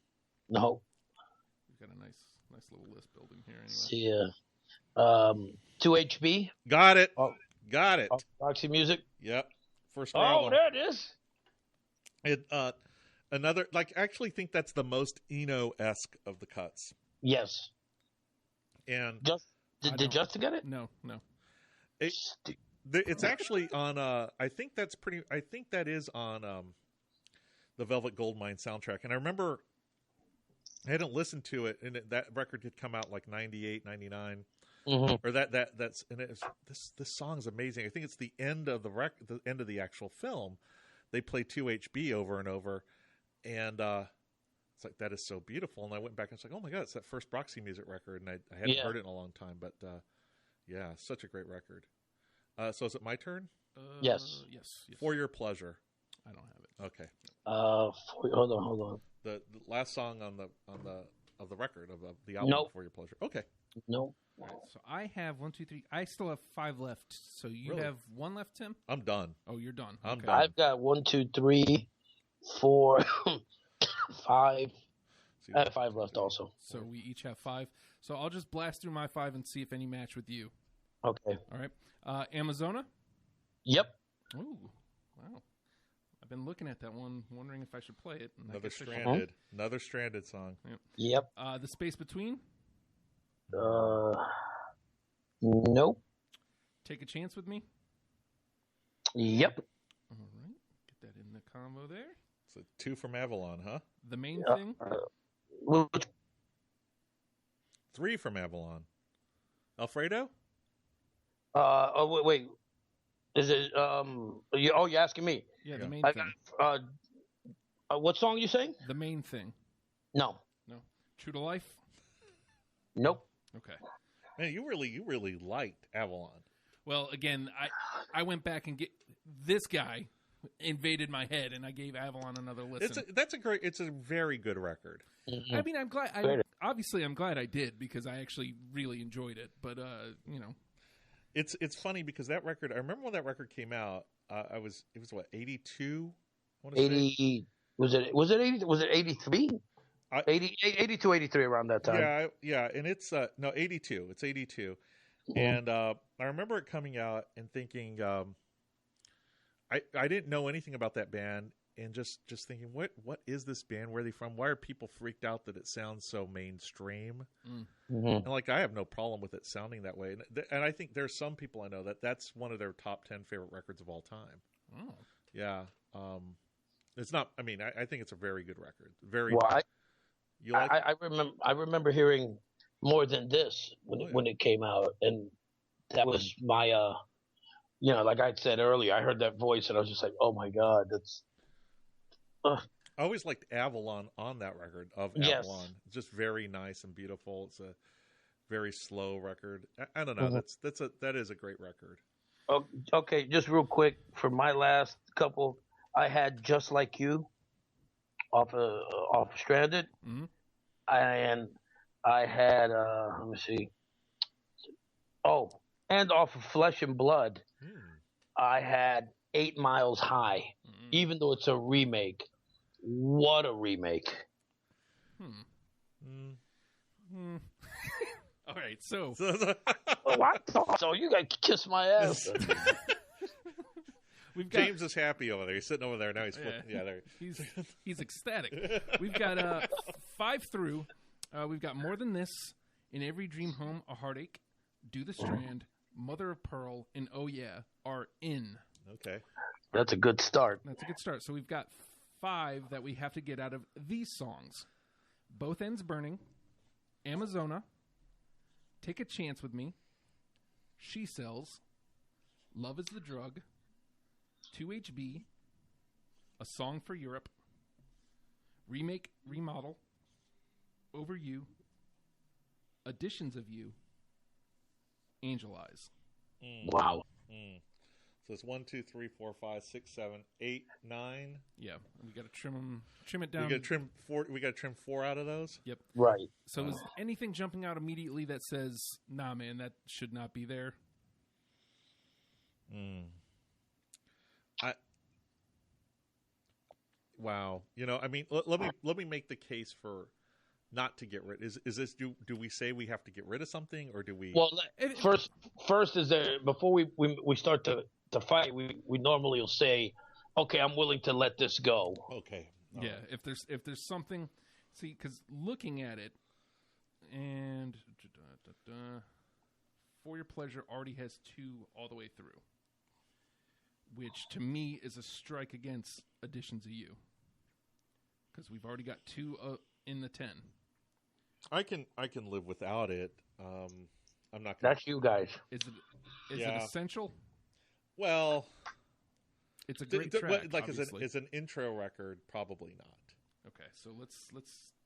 We've got a nice little list building here. Anyway. See, 2HB. Got it. Oh. Got it. Roxy Music. Yep. First Oh, album. there it is. Another, I actually think that's the most Eno-esque of the cuts. Yes. And did Justin get it? No. It's actually on. I think that is on the Velvet Goldmine soundtrack. And I remember I hadn't listened to it, and that record had come out like 98, 99. Mm-hmm. Or that's and this song is amazing. I think it's the end of the end of the actual film. They play 2HB over and over, and it's like, that is so beautiful. And I went back and was like, oh my God, it's that first Roxy Music record, and I hadn't heard it in a long time. But yeah, such a great record. So is it my turn? Yes. For Your Pleasure. I don't have it. Okay. Hold on. The last song on the record of the album. Nope. For Your Pleasure. Okay. No. All right, so I have 1, 2, 3. I still have 5 left. So you have 1 left, Tim? I'm done. Oh, you're done. I'm okay. done. I've got 1, 2, 3, 4, 5. I have 5 left also. So we each have 5. So I'll just blast through my 5 and see if any match with you. Okay. All right. Amazona? Yep. Ooh, wow. I been looking at that one, wondering if I should play it. Another Stranded song. Yep. The Space Between. Nope. Take a Chance with Me. Yep. All right, get that in the combo there. So 2 from Avalon, huh? The Main Thing. Which 3 from Avalon. Alfredo? wait. Is it you're asking me? Yeah, The Main I Thing. got, what song you saying? The Main Thing. No. True to Life. Nope. Okay. Man, you really liked Avalon. Well, again, I went back and this guy invaded my head, and I gave Avalon another listen. It's a very good record. Mm-hmm. I mean, I'm glad. I'm glad I did because I actually really enjoyed it. But it's funny because that record. I remember when that record came out. It was what 82. 80. Was it 80? Was it 83? 82, 83 around that time. Yeah, and it's 82. It's 82, Mm-hmm. and I remember it coming out and thinking, I didn't know anything about that band, and just thinking, what is this band? Where are they from? Why are people freaked out that it sounds so mainstream? Mm-hmm. And like, I have no problem with it sounding that way, and I think there's some people I know that's one of their top 10 favorite records of all time. Oh. Yeah, it's not. I mean, I think it's a very good record. Very. Well, You like I remember hearing More Than This when it came out, and that was my like I said earlier, I heard that voice and I was just like, oh my god, that's. I always liked Avalon on that record of Yes. Avalon. It's just very nice and beautiful. It's a very slow record. I don't know. Mm-hmm. That is a great record. Okay, just real quick for my last couple, I had Just Like You off Stranded, Mm-hmm. and I had let me see. Oh, and off of Flesh and Blood, I had 8 Miles High. Mm-hmm. Even though it's a remake, what a remake! All right, so So you gotta kiss my ass. we've got James is happy over there. He's sitting over there now. He's flipping. Yeah, there. he's ecstatic. We've got 5 through. We've got More Than This, In Every Dream Home, A Heartache, Do the Strand, Mother of Pearl, and Oh Yeah are in. Okay. That's a good start. That's a good start. So we've got 5 that we have to get out of these songs. Both Ends Burning, Amazona, Take a Chance with Me, She Sells, Love is the Drug, 2HB, A Song for Europe, Remake, Remodel, Over You, Editions of You, Angel Eyes. Wow. So it's 1, 2, 3, 4, 5, 6, 7, 8, 9. Yeah, we got to trim it down. We got to trim 4. We got to trim 4 out of those. Yep. Right. So is anything jumping out immediately that says, "Nah, man, that should not be there"? Wow. I mean, let me make the case for not to get rid. Is this do we say we have to get rid of something, or do we? Well, first is there before we start to fight, we normally will say, okay, I'm willing to let this go. Okay. Yeah. Right. If there's something, see, because looking at it, and For Your Pleasure already has 2 all the way through, which to me is a strike against Editions of You, because we've already got 2 in the 10. I can live without it. I'm not. That's you guys. Is it essential? Well, it's a great track. Like as an intro record, probably not. Okay, so let's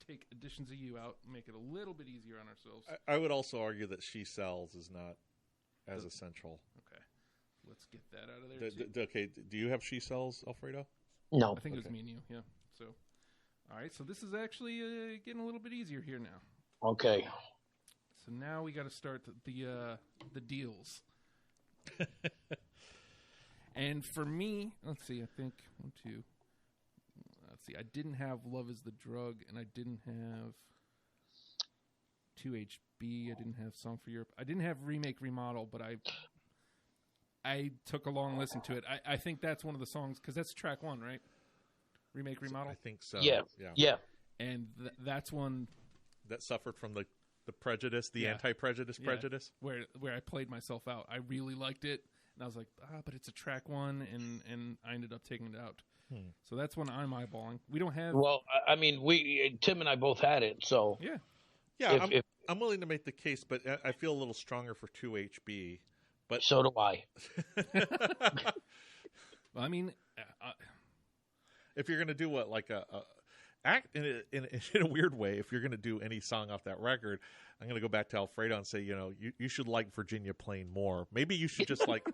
take Editions of You out, and make it a little bit easier on ourselves. I would also argue that She Sells is not as essential. Okay, let's get that out of there. Too. Okay, do you have She Sells, Alfredo? No, I think it was me and you. Yeah. So, all right. So this is actually getting a little bit easier here now. Okay. So now we got to start the deals. And for me, let's see. I think 1, 2. Let's see. I didn't have Love Is the Drug, and I didn't have 2HB. I didn't have Song for Europe. I didn't have Remake, Remodel, but I took a long listen to it. I think that's one of the songs, because that's track 1, right? remake, remodel. I think so. Yeah. And that's one that suffered from the prejudice, the anti-prejudice prejudice. Where I played myself out. I really liked it, and I was like, but it's a track one, and I ended up taking it out. So that's one I'm eyeballing. We don't have. Well, I mean, Tim and I both had it, so yeah. I'm willing to make the case, but I feel a little stronger for 2HB. But so do I. Well, I mean, if you're going to do what, like act in a weird way, if you're going to do any song off that record, I'm going to go back to Alfredo and say, you should like Virginia Plain more. Maybe you should just like.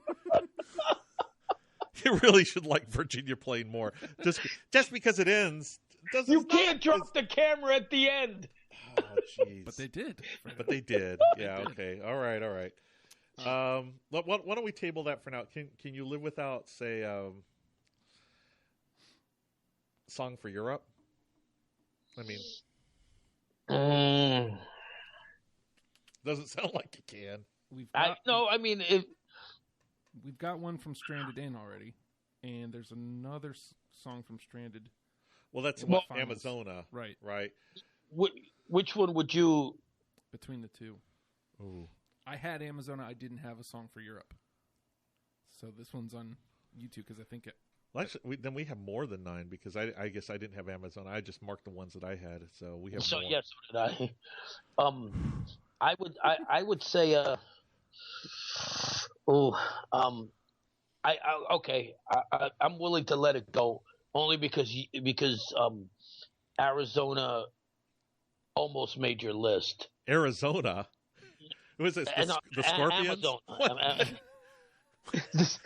You really should like Virginia Plain more. Just because it ends doesn't. You can't drop the camera at the end. Oh, jeez. But they did. Yeah. Okay. All right. Why don't we table that for now? Can you live without, say, Song for Europe? I mean, doesn't sound like you can. We've got one from Stranded in already, and there's another song from Stranded. Well, that's Amazona, right? Which one would you? Between the two. Ooh. I had Amazona. I didn't have a Song for Europe. So this one's on YouTube because I think it. Well, actually, then we have more than 9 because I guess I didn't have Amazona. I just marked the ones that I had, so we have more. Yes, so did I. I would say I'm willing to let it go only because Arizona almost made your list. Arizona. Was it the Scorpions?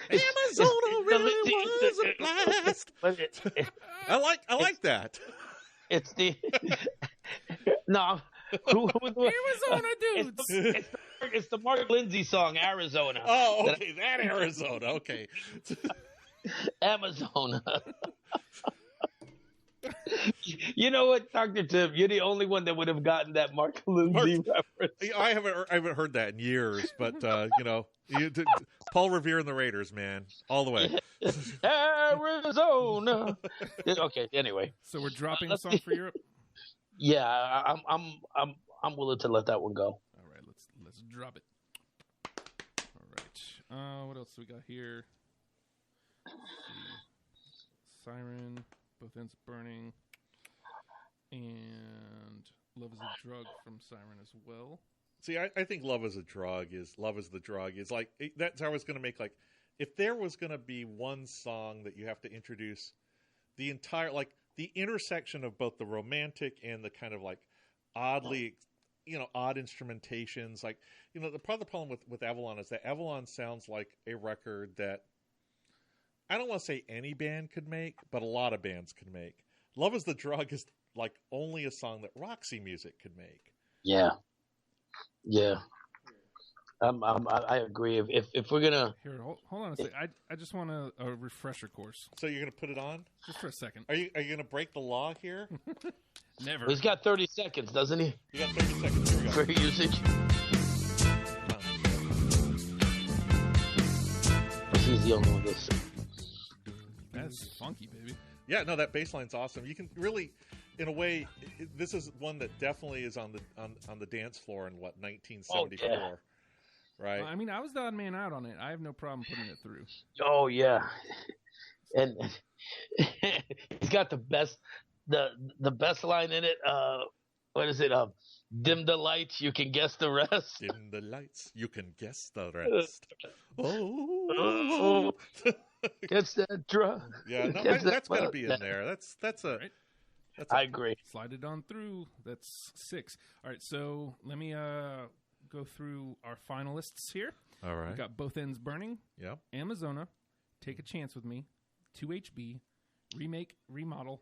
Amazona really was a blast. I like that. It's the no. Arizona dudes. It's the Mark Lindsay song, Arizona. Oh, okay, that Arizona. Okay. Amazona. You know what, Dr. Tim? You're the only one that would have gotten that Mark Lindsay reference. I haven't heard that in years, but Paul Revere and the Raiders, man, all the way. Arizona. Okay. Anyway, so we're dropping a Song for Europe. Yeah, I'm willing to let that one go. All right, let's drop it. All right. What else do we got here? Let's see. Siren. Both Ends Burning, and Love is a Drug from Siren as well. See, I think Love is the Drug is like, that's how I was going to make, like, if there was going to be one song that you have to introduce the entire, like, the intersection of both the romantic and the kind of, like, oddly, odd instrumentations, like, the problem with Avalon is that Avalon sounds like a record that I don't want to say any band could make, but a lot of bands could make. Love is the Drug is like only a song that Roxy Music could make. Yeah. I agree. If we're gonna hold on a second. I just want a refresher course. So you're gonna put it on just for a second. Are you gonna break the law here? Never. He's got 30 seconds, doesn't he? You got 30 seconds. Here we go. For usage. He's the only one that's. That's funky, baby. Yeah, no, that bass line's awesome. You can really, in a way, this is one that definitely is on the dance floor in 1974, right? Well, I mean, I was the odd man out on it. I have no problem putting it through. Oh yeah, and he's got the best line in it. What is it? Dim the lights, you can guess the rest. Dim the lights, you can guess the rest. Oh. Gets that drug. Yeah, no, that's got to be in there. That's a. Right. I agree. Slide it on through. That's 6. All right, so let me go through our finalists here. All right. We've got Both Ends Burning. Yep. Amazona, Take a Chance with Me, 2HB, Remake, Remodel,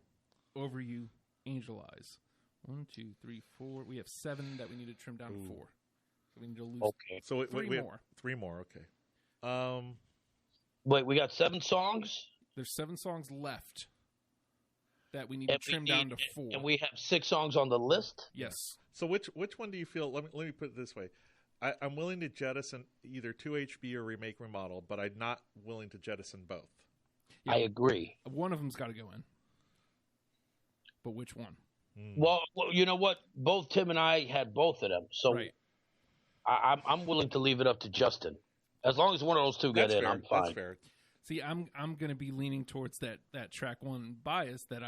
Over You, Angel Eyes. 1, 2, 3, 4. We have 7 that we need to trim down to 4. So we need to lose. Okay. So three more. 3 more. Okay. Wait, we got 7 songs? There's 7 songs left that we need to trim down to 4. And we have 6 songs on the list? Yes. So which one do you feel? Let me put it this way. I'm willing to jettison either 2HB or Remake Remodel, but I'm not willing to jettison both. Yeah, I agree. One of them's got to go in. But which one? Well, you know what? Both Tim and I had both of them, so Right. I'm willing to leave it up to Justin. As long as one of those two get That's in, fair. I'm fine. That's fair. See, I'm going to be leaning towards that track one bias that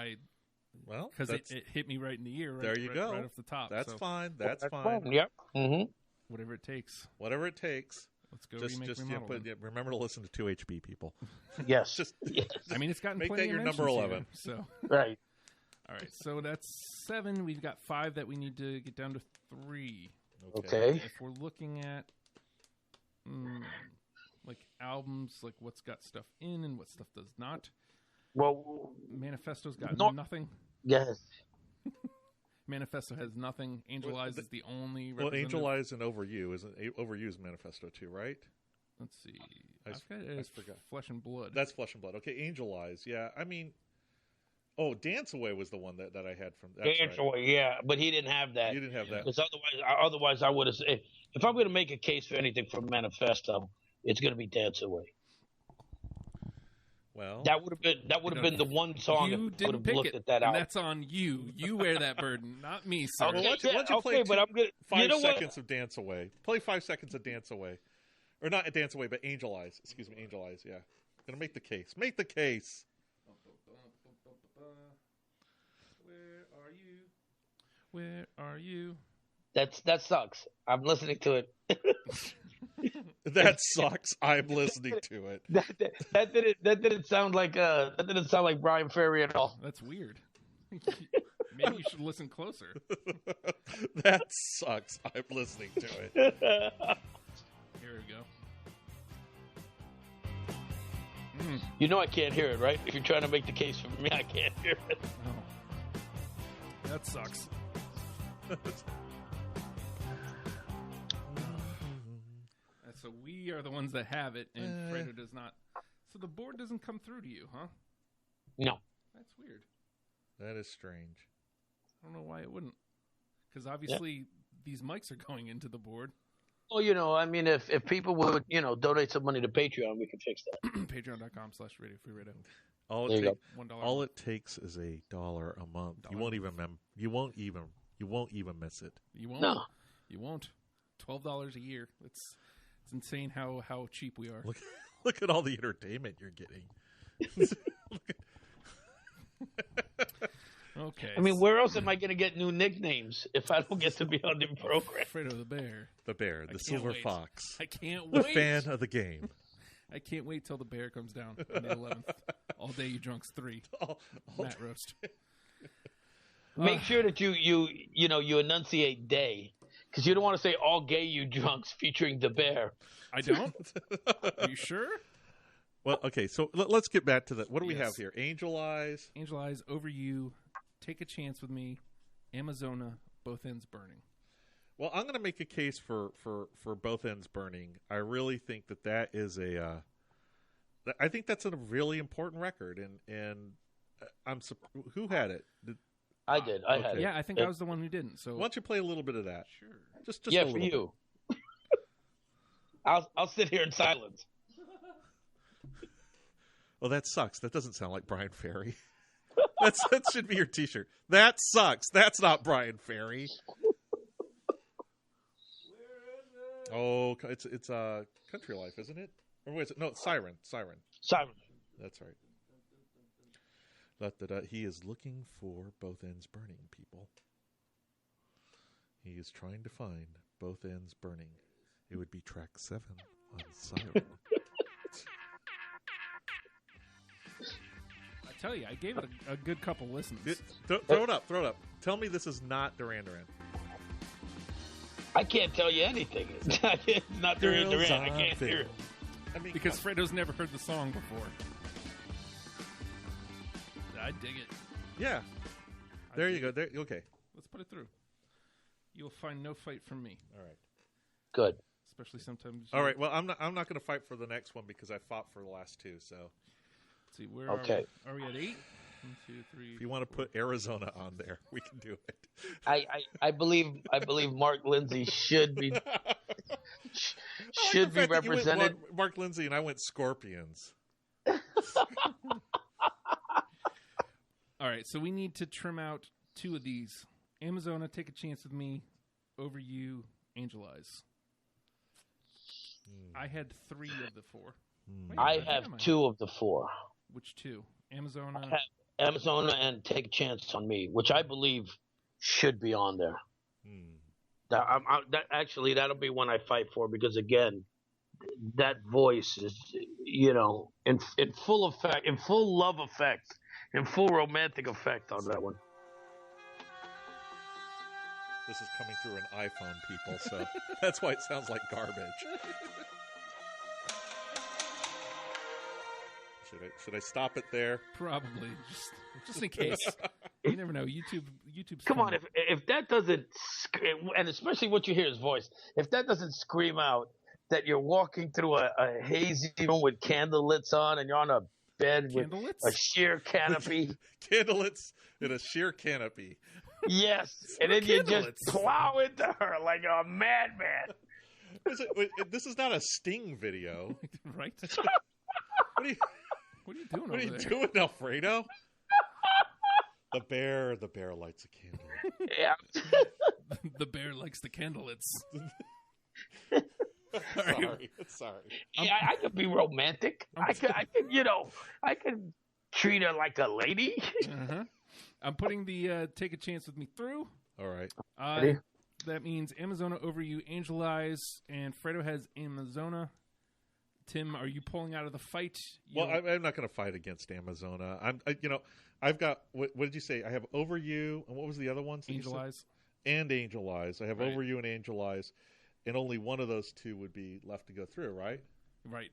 Well, because it hit me right in the ear. Right, there you go. Right off the top. That's so fine. That's fine. Yep. Mm-hmm. Whatever it takes. Whatever it takes. Let's go Just remodel them. remember to listen to 2HP people. Yes. Yes. I mean, it's gotten Make plenty that your of number mentions 11. Here, so Right. all right, so that's 7. We've got 5 that we need to get down to 3. Okay. If we're looking at like albums, like what's got stuff in and what stuff does not. Well, Manifesto's got nothing. Yes. Manifesto has nothing. Angel Eyes is the only. Well, representative. Angel Eyes and Overview isn't Overview is Manifesto too, right? Let's see. I I've got it as forgot. Flesh and Blood. That's Flesh and Blood. Okay, Angel Eyes. Yeah, I mean, Dance Away was the one that I had from. Dance Away, yeah, but he didn't have that. You didn't have that. Because otherwise, I would have. If I'm going to make a case for anything from Manifesto, it's going to be Dance Away. Well, that would have been the one song you that would have pick looked it, at that and out. that's on you. You wear that burden, not me, sir. Okay, why don't you play but I'm gonna, 5 you know seconds of Dance Away. Play 5 seconds of Dance Away, or not Dance Away, but Angel Eyes. Excuse me, Angel Eyes. Yeah, gonna make the case. Make the case. Where are you? Where are you? That sucks. I'm listening to it. That sucks. I'm listening to it. That didn't sound like Brian Ferry at all. That's weird. Maybe you should listen closer. That sucks. I'm listening to it. Here we go. You know I can't hear it, right? If you're trying to make the case for me, I can't hear it. No. That sucks. So we are the ones that have it, and Fredo does not. So the board doesn't come through to you, huh? No. That's weird. That is strange. I don't know why it wouldn't. Because obviously these mics are going into the board. Well, I mean, if people would, donate some money to Patreon, we can fix that. Patreon.com/Radio Free Radio. All it takes is $1 a month. You won't even miss it. You won't. No. You won't. $12 a year. It's insane how cheap we are. Look at all the entertainment you're getting. Okay. I mean, where else am I going to get new nicknames if I don't get to be on the program? Fredo the Bear. The Bear, the Silver Fox. I can't the wait. Fan of the game. I can't wait till the bear comes down on the 11th. All day you drunks 3. Matt roast. Make sure that you enunciate day, because you don't want to say all gay you drunks featuring the bear. I don't. Are you sure? Well, okay. So let's get back to the. What do we have here? Angel Eyes. Angel Eyes, Over You, Take a Chance with Me, Amazona, Both Ends Burning. Well, I'm going to make a case for Both Ends Burning. I really think that is I think that's a really important record, and who had it? I did. I had it. Yeah, I think I was the one who didn't. So why don't you play a little bit of that? Sure. Just yeah, a little for you. Bit. I'll sit here in silence. Oh, that sucks. That doesn't sound like Brian Ferry. That should be your T-shirt. That sucks. That's not Brian Ferry. Oh, it's Country Life, isn't it? Or wait, no, it's Siren. That's right. He is looking for both ends burning, people. He is trying to find both ends burning. It would be track 7 on Siren. I tell you, I gave it a good couple listens. Throw it up. Tell me this is not Duran Duran. I can't tell you anything. It's not Duran Duran. I can't hear it. I mean, because Fredo's never heard the song before. I dig it. Yeah. There you go. There. Okay. Let's put it through. You'll find no fight from me. All right. Good. Especially sometimes. All right. Well, I'm not going to fight for the next one because I fought for the last 2. So. Let's see. Where are we at 8? 1, 2, 3. If you want to put Arizona on there, we can do it. I believe Mark Lindsay should be represented. Mark Lindsay and I went Scorpions. All right, so we need to trim out 2 of these. Amazona, Take a Chance with Me, Over You, Angel Eyes. I had 3 of the 4. Wait, I have 2 of the 4. Which 2? Amazona? I have Amazona and Take a Chance on Me, which I believe should be on there. Actually, that'll be one I fight for because, again, that voice is, in full effect, in full love effect, in full romantic effect on that one. This is coming through an iPhone, people, so that's why it sounds like garbage. Should I stop it there? Probably, just in case. You never know. YouTube's Come on, if that doesn't, and especially what you hear his voice, if that doesn't scream out that you're walking through a hazy room with candlelits on and you're on a bed with a sheer canopy. Candlelits and a sheer canopy. Yes, and then you just plow into her like a madman. This is not a Sting video. Right? What are you doing What are you over there? doing, Alfredo? The bear lights a candle. Yeah. The bear likes the candlelits. Sorry. Yeah, I could be romantic. I could treat her like a lady. Uh-huh. I'm putting the Take a Chance with Me through. All right. That means Amazona, Over You, Angel Eyes, and Fredo has Amazona. Tim, are you pulling out of the fight? I'm not going to fight against Amazona. I've got what did you say? I have Over You, and what was the other ones? Angel Eyes and Angel Eyes. I have right. Over You and Angel Eyes, and only one of those 2 would be left to go through, right? Right.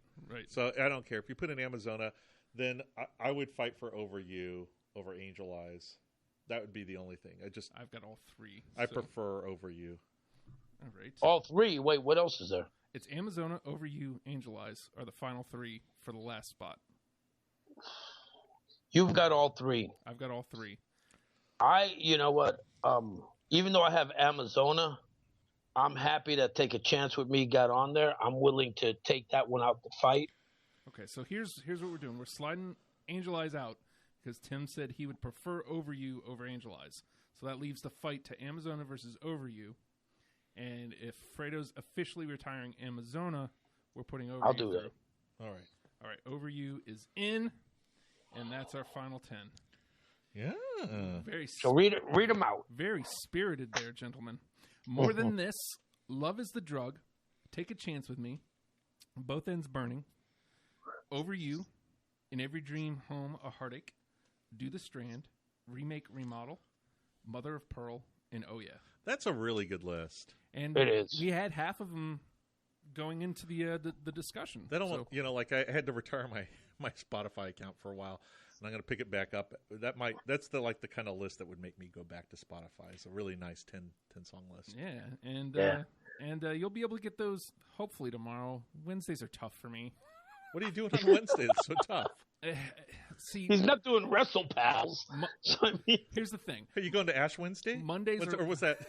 So I don't care if you put in Amazona, then I would fight for Over You over Angel Eyes. That would be the only thing. I've got all 3. I prefer Over You. All right. All 3. Wait, what else is there? It's Amazona, Over You, Angel Eyes are the final 3 for the last spot. You've got all 3. I've got all 3. You know what? Even though I have Amazona, I'm happy that Take a Chance with Me got on there. I'm willing to take that one out to fight. Okay, so here's what we're doing. We're sliding Angel Eyes out because Tim said he would prefer Over You over Angel Eyes. So that leaves the fight to Amazona versus Over You. And if Fredo's officially retiring Amazona, we're putting Over You. I'll do that. All right. Over You is in, and that's our final 10. Yeah. So read them out. Very spirited there, gentlemen. More Than This, Love is the Drug, Take a Chance with Me, Both Ends Burning, Over You, In Every Dream Home a Heartache, Do the Strand, Remake Remodel, Mother of Pearl, and Oh Yeah. That's a really good list. And it is. We had half of them going into the discussion. They don't want, I had to retire my Spotify account for a while, and I'm going to pick it back up. That's the kind of list that would make me go back to Spotify. It's a really nice 10 song list. Yeah, and you'll be able to get those hopefully tomorrow. Wednesdays are tough for me. What are you doing on Wednesday? It's so tough. See, he's not doing Wrestle Pals. Here's the thing. Are you going to Ash Wednesday? Or was that?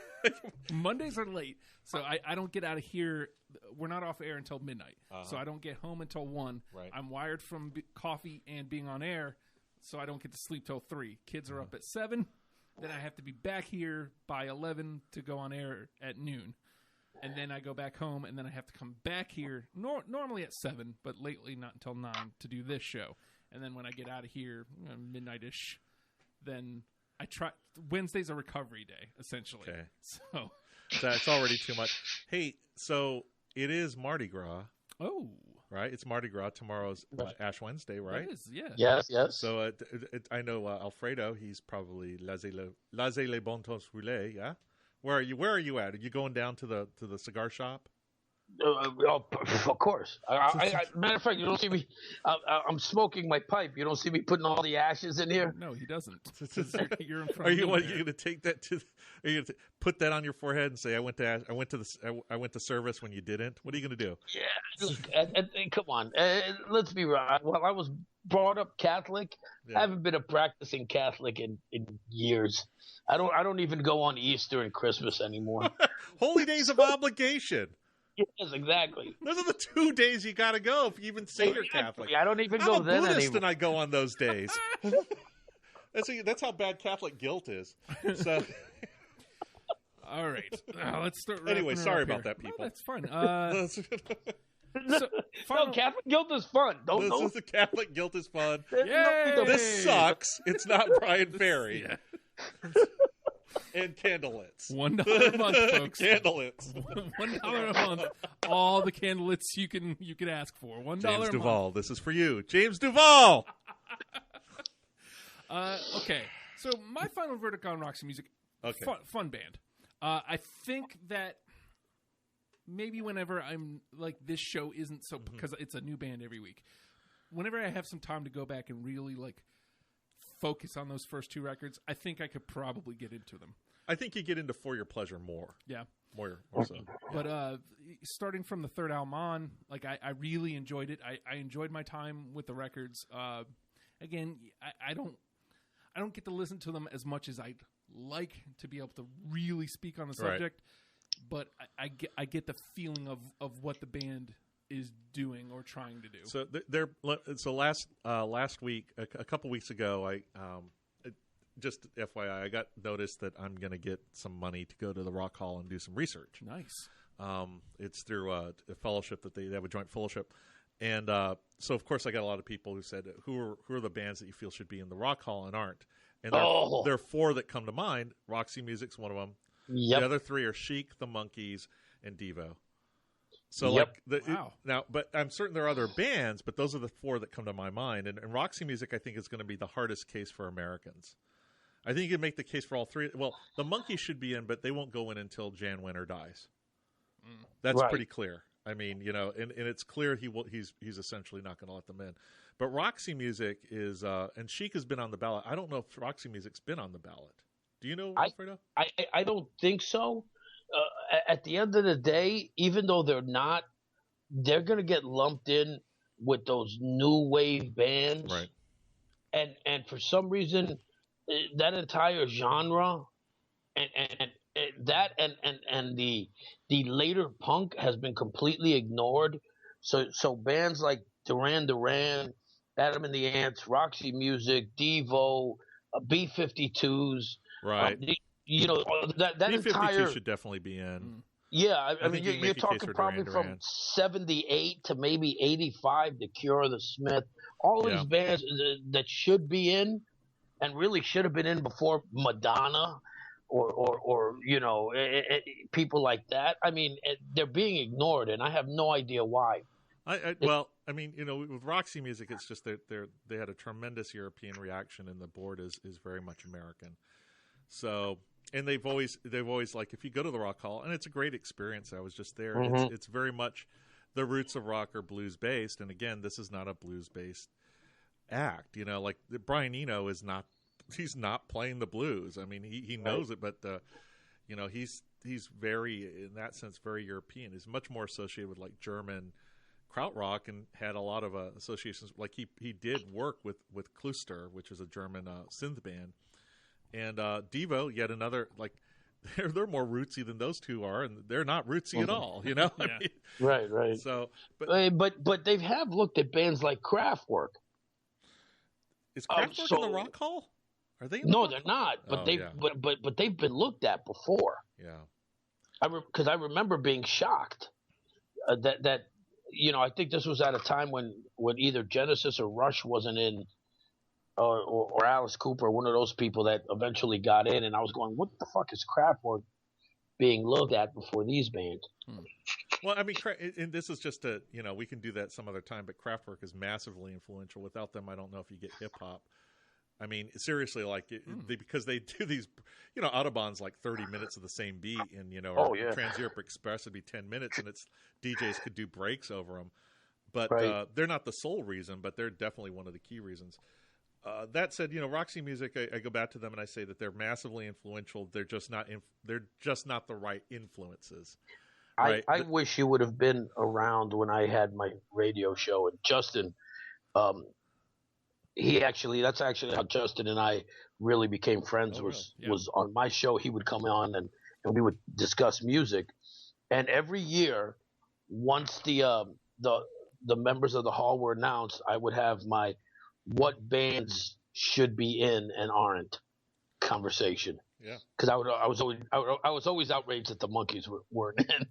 Mondays are late, so I don't get out of here. We're not off air until midnight, so I don't get home until 1. Right. I'm wired from coffee and being on air, so I don't get to sleep till 3. Kids are up at 7. Then I have to be back here by 11 to go on air at noon. And then I go back home, and then I have to come back here, normally at 7, but lately not until 9 to do this show. And then when I get out of here, midnight-ish, then I try. Wednesday's a recovery day, essentially. Okay. So that's already too much. Hey, so it is Mardi Gras. Oh. Right? It's Mardi Gras. Tomorrow's Ash Wednesday, right? It is, yeah. Yes. So I know Alfredo, he's probably laissez les bon temps rouler, yeah? Where are you at? Are you going down to the cigar shop? Of course. Matter of fact, you don't see me. I'm smoking my pipe. You don't see me putting all the ashes in here. No, he doesn't. You're in front. Are you going to take that to? Are you going to put that on your forehead and say, "I went to service when you didn't"? What are you going to do? Yeah, come on. Let's be real. Well, I was brought up Catholic. Yeah. I haven't been a practicing Catholic in years. I don't even go on Easter and Christmas anymore. Holy days of obligation. Yes, exactly. Those are the 2 days you got to go if you even say you're Catholic. I don't even go then anymore. I'm a Buddhist and I go on those days. That's how bad Catholic guilt is. So All right, let's start. Anyway, sorry up about here. that, people. No, that's fine. No, Catholic guilt is fun. The Catholic guilt is fun. Yay! This sucks. It's not Brian Ferry. Yeah. And candlelits. $1 a month, folks. Candlelits. $1 a month. All the candlelits you can ask for. $1 James a Duvall, month. this is for you. James Duvall! Okay, so my final verdict on Roxy Music, Okay. fun band. I think that maybe whenever I'm like, this show isn't so, because it's a new band every week. Whenever I have some time to go back and really like focus on those first 2 records, I think I could probably get into them. I think you get into For Your Pleasure more. Yeah. More so. But starting from the third album on, like I really enjoyed it. I enjoyed my time with the records. Again, I don't get to listen to them as much as I'd like to be able to really speak on the subject, but I get the feeling of what the band is doing or trying to do. So last week, a couple weeks ago, I just FYI, I got noticed that I'm going to get some money to go to the Rock Hall and do some research. Nice. It's through a fellowship that they have, a joint fellowship. And so, of course, I got a lot of people who said, who are the bands that you feel should be in the Rock Hall and aren't? And there are 4 that come to mind. Roxy Music's one of them. Yep. The other 3 are Chic, The Monkees, and Devo. So, Yep. but I'm certain there are other bands, but those are the 4 that come to my mind. And Roxy Music, I think, is going to be the hardest case for Americans. I think you can make the case for all 3. Well, The Monkees should be in, but they won't go in until Jan Wenner dies. That's pretty clear. I mean, and it's clear he's essentially not going to let them in. But Roxy Music is, and Chic has been on the ballot. I don't know if Roxy Music's been on the ballot. Do you know, Alfredo? I don't think so. At the end of the day, even though they're not, they're going to get lumped in with those new wave bands. Right. And for some reason, that entire genre and the later punk has been completely ignored. So bands like Duran Duran, Adam and the Ants, Roxy Music, Devo, B-52s, right? That B-52 entire should definitely be in. Yeah, I mean you're talking probably from 78 to maybe 85. The Cure, the Smith, all these bands that should be in, and really should have been in before Madonna. Or people like that. I mean, they're being ignored, and I have no idea why. With Roxy Music, it's just they had a tremendous European reaction, and the board is very much American. So, and they've always like, if you go to the Rock Hall, and it's a great experience. I was just there. Mm-hmm. It's very much the roots of rock are blues based, and again, this is not a blues based act. Like Brian Eno is not. He's not playing the blues. I mean, he knows it, but he's very, in that sense, very European. He's much more associated with like German krautrock, and had a lot of associations. Like he did work with Kluster, which is a German synth band, and Devo, yet another, like they're more rootsy than those 2 are, and they're not rootsy at all. I mean, right. So, but they have looked at bands like Kraftwerk. Is Kraftwerk in the Rock Hall? Are they? No, they're not. But but they've been looked at before. Yeah. Because I remember being shocked that I think this was at a time when either Genesis or Rush wasn't in, or Alice Cooper, one of those people that eventually got in, and I was going, what the fuck is Kraftwerk being looked at before these bands? Well, I mean, and this is just we can do that some other time, but Kraftwerk is massively influential. Without them, I don't know if you get hip hop. I mean, seriously, like because they do these, Autobahn's like 30 minutes of the same beat, and Trans-Europe Express would be 10 minutes, and it's DJs could do breaks over them, but they're not the sole reason, but they're definitely one of the key reasons. That said, Roxy Music, I go back to them and I say that they're massively influential. They're just not the right influences. Right? I wish you would have been around when I had my radio show, and Justin. That's actually how Justin and I really became friends. Was on my show. He would come on and we would discuss music. And every year, once the members of the hall were announced, I would have my what bands should be in and aren't conversation. Yeah. Because I was always outraged that the Monkees weren't in,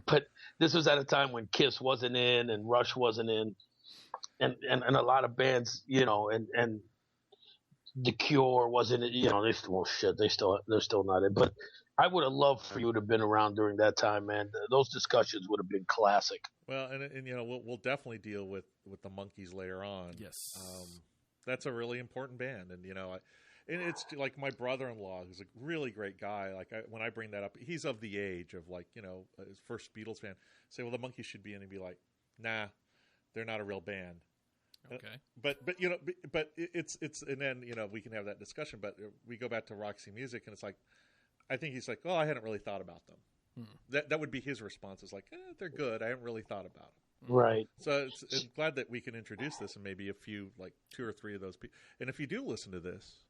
but this was at a time when Kiss wasn't in and Rush wasn't in, and a lot of bands, and The Cure wasn't in. They're still not in. But I would have loved for you to have been around during that time, man. Those discussions would have been classic. Well, and we'll definitely deal with the Monkees later on. Yes. That's a really important band, and and it's like my brother-in-law, who's a really great guy. Like when I bring that up, he's of the age of his first Beatles fan. Say, well, the Monkees should be in, and be like, nah, they're not a real band. Okay. But it's and then we can have that discussion. But we go back to Roxy Music, and it's like, I think he's like, oh, I hadn't really thought about them. That would be his response. Is like, they're good. I haven't really thought about them. Right. So I'm glad that we can introduce this, and maybe a few, like 2 or 3 of those people. And if you do listen to this,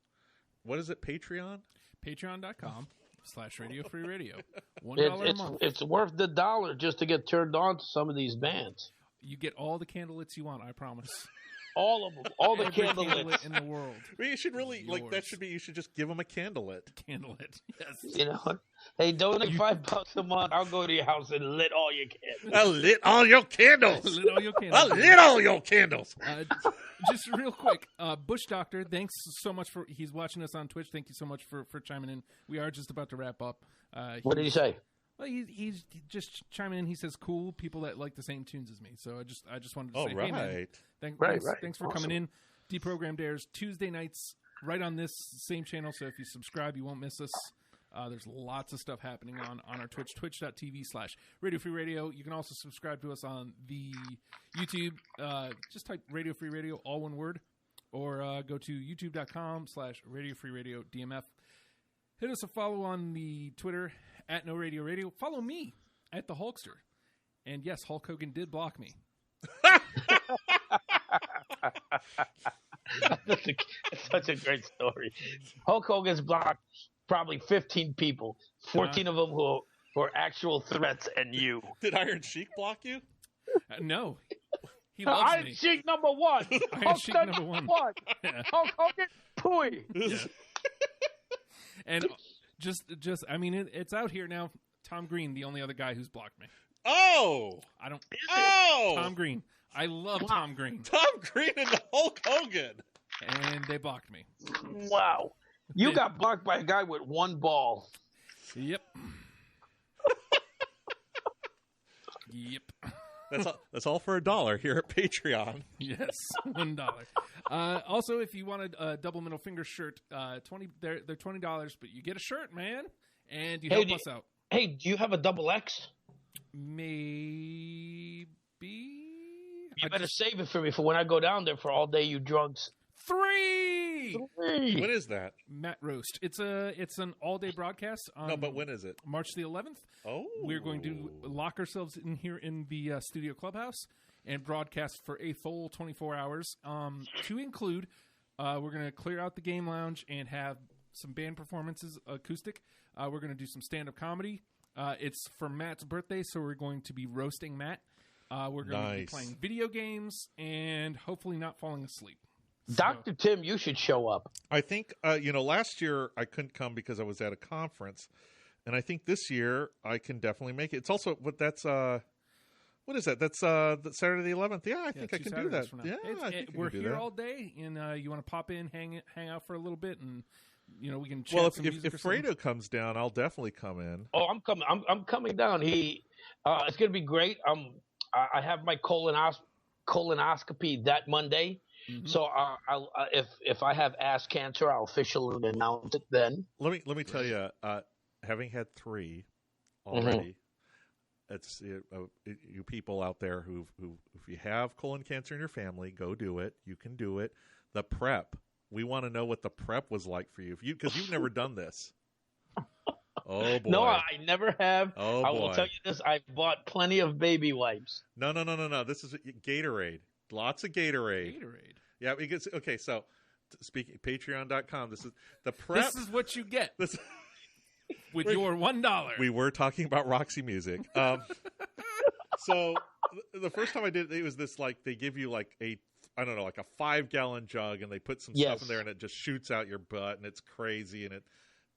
what is it? Patreon? Patreon.com/Radio Free Radio. $1 a month. It's worth the $1 just to get turned on to some of these bands. You get all the candlelights you want, I promise. All of them. All the Every candlelights in the world. Well, you should really, Yours. that should be, you should just give them a candlelit. Candlelit, yes. You know what? Hey, donate $5 a month. I'll go to your house and lit all your candles. I lit all your candles. Lit all your candles. I lit all your candles. Just real quick, Bush Doctor, thanks so much for, he's watching us on Twitch. Thank you so much for chiming in. We are just about to wrap up. What did he say? Well, he's just chiming in. He says, "Cool people that like the same tunes as me." So I just wanted to say, right. hey man, thanks for coming in. Deprogrammed airs Tuesday nights right on this same channel. So if you subscribe, you won't miss us. There's lots of stuff happening on our Twitch, twitch.tv/Radio Free Radio. You can also subscribe to us on the YouTube. Just type Radio Free Radio, all one word, or go to youtube.com/Radio Free Radio DMF. Hit us a follow on the Twitter @No Radio Radio. Follow me at the Hulkster. And yes, Hulk Hogan did block me. It's such a great story. Hulk Hogan's blocked probably 15 people, 14 of them who are actual threats, and you. Did Iron Sheik block you? No. He loves Iron me. Sheik number 1. Iron Sheik number 1. Yeah. Hulk Hogan, pooey. Yeah. And just I mean, it's out here now. Tom Green, the only other guy who's blocked me. Oh! I don't. Oh! Tom Green. I love Tom Green. Tom Green and Hulk Hogan. And they blocked me. Wow. You got blocked by a guy with 1 ball. Yep. Yep. That's all for $1 here at Patreon. Yes, $1. Also, if you want a double middle finger shirt, they're $20, but you get a shirt, man, and you help us out. Hey, do you have a double X? Maybe. You better save it for me for when I go down there for all day, you drugs. 3. What is that? Matt Roast. It's an all day broadcast. No, but when is it? March the 11th. Oh. We're going to lock ourselves in here in the studio clubhouse and broadcast for a full 24 hours. To include, we're going to clear out the game lounge and have some band performances, acoustic. We're going to do some stand up comedy. It's for Matt's birthday, so we're going to be roasting Matt. We're going to be playing video games and hopefully not falling asleep. Dr. Tim, you should show up. I think, last year I couldn't come because I was at a conference. And I think this year I can definitely make it. It's also, what is that? That's Saturday the 11th. Yeah, I think I can do that. Yeah, I think we're here all day, and you want to pop in, hang out for a little bit, and we can chat. Well, if Fredo comes down, I'll definitely come in. Oh, I'm coming. I'm coming down. It's going to be great. I have my colonoscopy that Monday. Mm-hmm. So if I have ass cancer, I'll officially announce it then. Let me tell you, having had 3 already, it's you people out there who if you have colon cancer in your family, go do it. You can do it. The prep. We want to know what the prep was like for you, because you've never done this. Oh boy! No, I never have. Oh boy! I will tell you this: I bought plenty of baby wipes. No. This is Gatorade. Lots of Gatorade. Yeah, because okay. So, speaking Patreon.com, this is the prep. This is what you get with your $1. We were talking about Roxy Music. So the first time I did it was this, like, they give you like a I don't know, like a 5-gallon jug, and they put some stuff in there, and it just shoots out your butt, and it's crazy, and it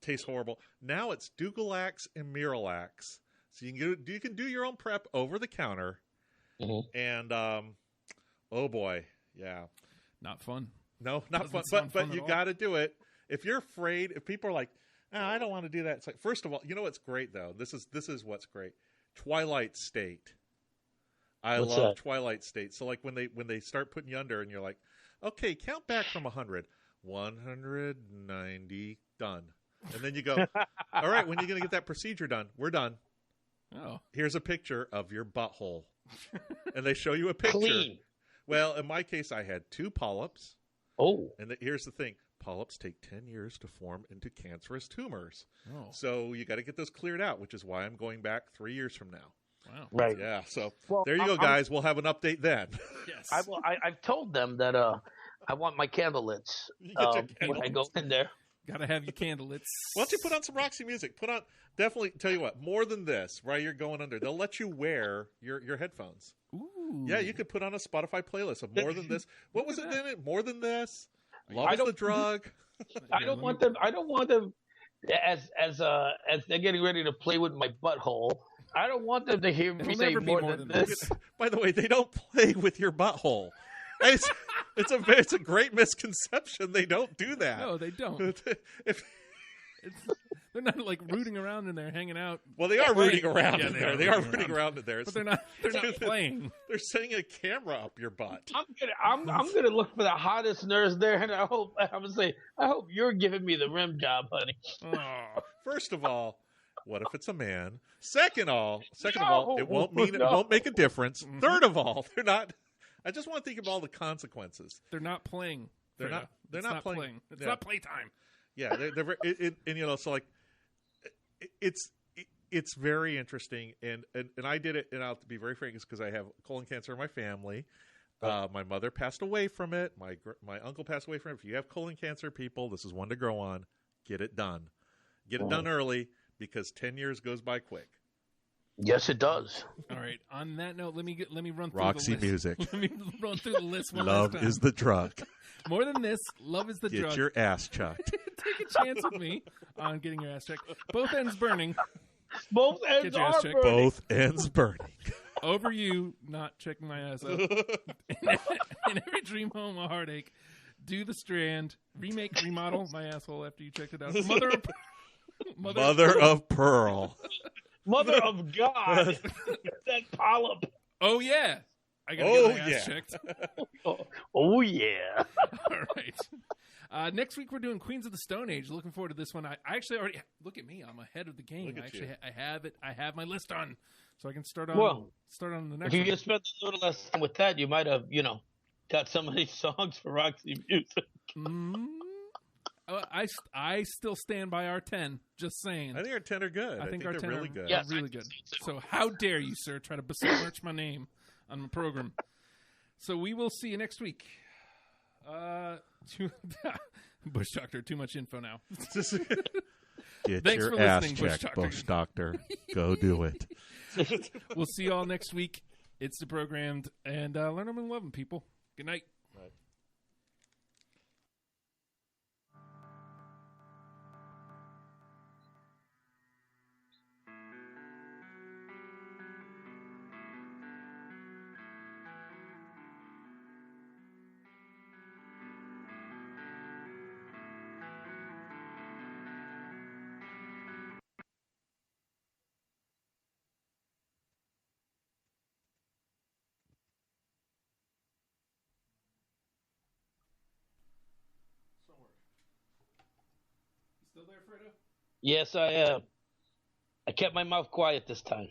tastes horrible. Now it's Dugalax and Miralax, so you can do your own prep over the counter, and oh boy, yeah, not fun. No, not fun. But you got to do it. If you're afraid, if people are like, oh, I don't want to do that. It's like, first of all, you know what's great though? This is what's great. Twilight State. I love Twilight State. So like when they start putting you under and you're like, okay, count back from 100. 190, done. And then you go, all right, when are you going to get that procedure done? We're done. Oh. Here's a picture of your butthole. And they show you a picture. Clean. Well, in my case, I had 2 polyps. Oh. And here's the thing. Polyps take 10 years to form into cancerous tumors. Oh. So you got to get those cleared out, which is why I'm going back 3 years from now. Wow. Right. Yeah. So there you go, guys. We'll have an update then. Yes. I've told them that I want my candlelets when I go in there. Gotta have your candlelets. Why don't you put on some Roxy music? Definitely, tell you what, more than this, while you're going under, they'll let you wear your headphones. Ooh. Yeah, you could put on a Spotify playlist of More Than This. What was it in it? More Than This? Love is the drug. I don't want them as they're getting ready to play with my butthole. I don't want them to hear me say more than this. By the way, they don't play with your butthole. It's a great misconception. They don't do that. No, they don't. They're not like rooting around in there, hanging out. Well, they are rooting around in there. They are rooting around in there. But they're not playing. They're setting a camera up your butt. I'm gonna look for the hottest nurse there, and I hope you're giving me the rim job, honey. Oh. First of all, what if it's a man? Second of all, it won't make a difference. Third of all, they're not. I just want to think of all the consequences. They're not playing. They're not playing. It's not playtime. Yeah, and so like it's very interesting, and I did it, and I'll be very frank, it's because I have colon cancer in my family. My mother passed away from it. My uncle passed away from it. If you have colon cancer, people, this is one to grow on. Get it done. Get it done early, because 10 years goes by quick. Yes, it does. All right. On that note, let me run through Roxy the list. music. Let me run through the list one Love last time. is the drug. More than this, love is the drug. Get your ass chucked. Take a chance with me on getting your ass checked. Both ends burning. Both ends are burning. Both ends burning. Over you not checking my ass out. In every dream home, a heartache. Do the Strand. Remodel my asshole after you checked it out. Mother of Pearl. Mother of God. That polyp. Oh, yeah. I got to get my ass checked. Oh, yeah. All right. Next week, we're doing Queens of the Stone Age. Looking forward to this one. I actually already... Look at me. I'm ahead of the game. I have it. I have my list on. So I can start on the next one. If you just spent a little less time with that, you might have, got some of these songs for Roxy music. I still stand by our 10. Just saying. I think our 10 are good. I think they're really good. Yeah, really good. So how dare you, sir, try to besmirch my name on the program? So we will see you next week. Bush Doctor, too much info now. Get Thanks your for ass listening, checked, Bush Doctor. Go do it. We'll see you all next week. It's Deprogrammed, and learn them and love them, people. Good night. Still there, Fredo? Yes, I am. I kept my mouth quiet this time.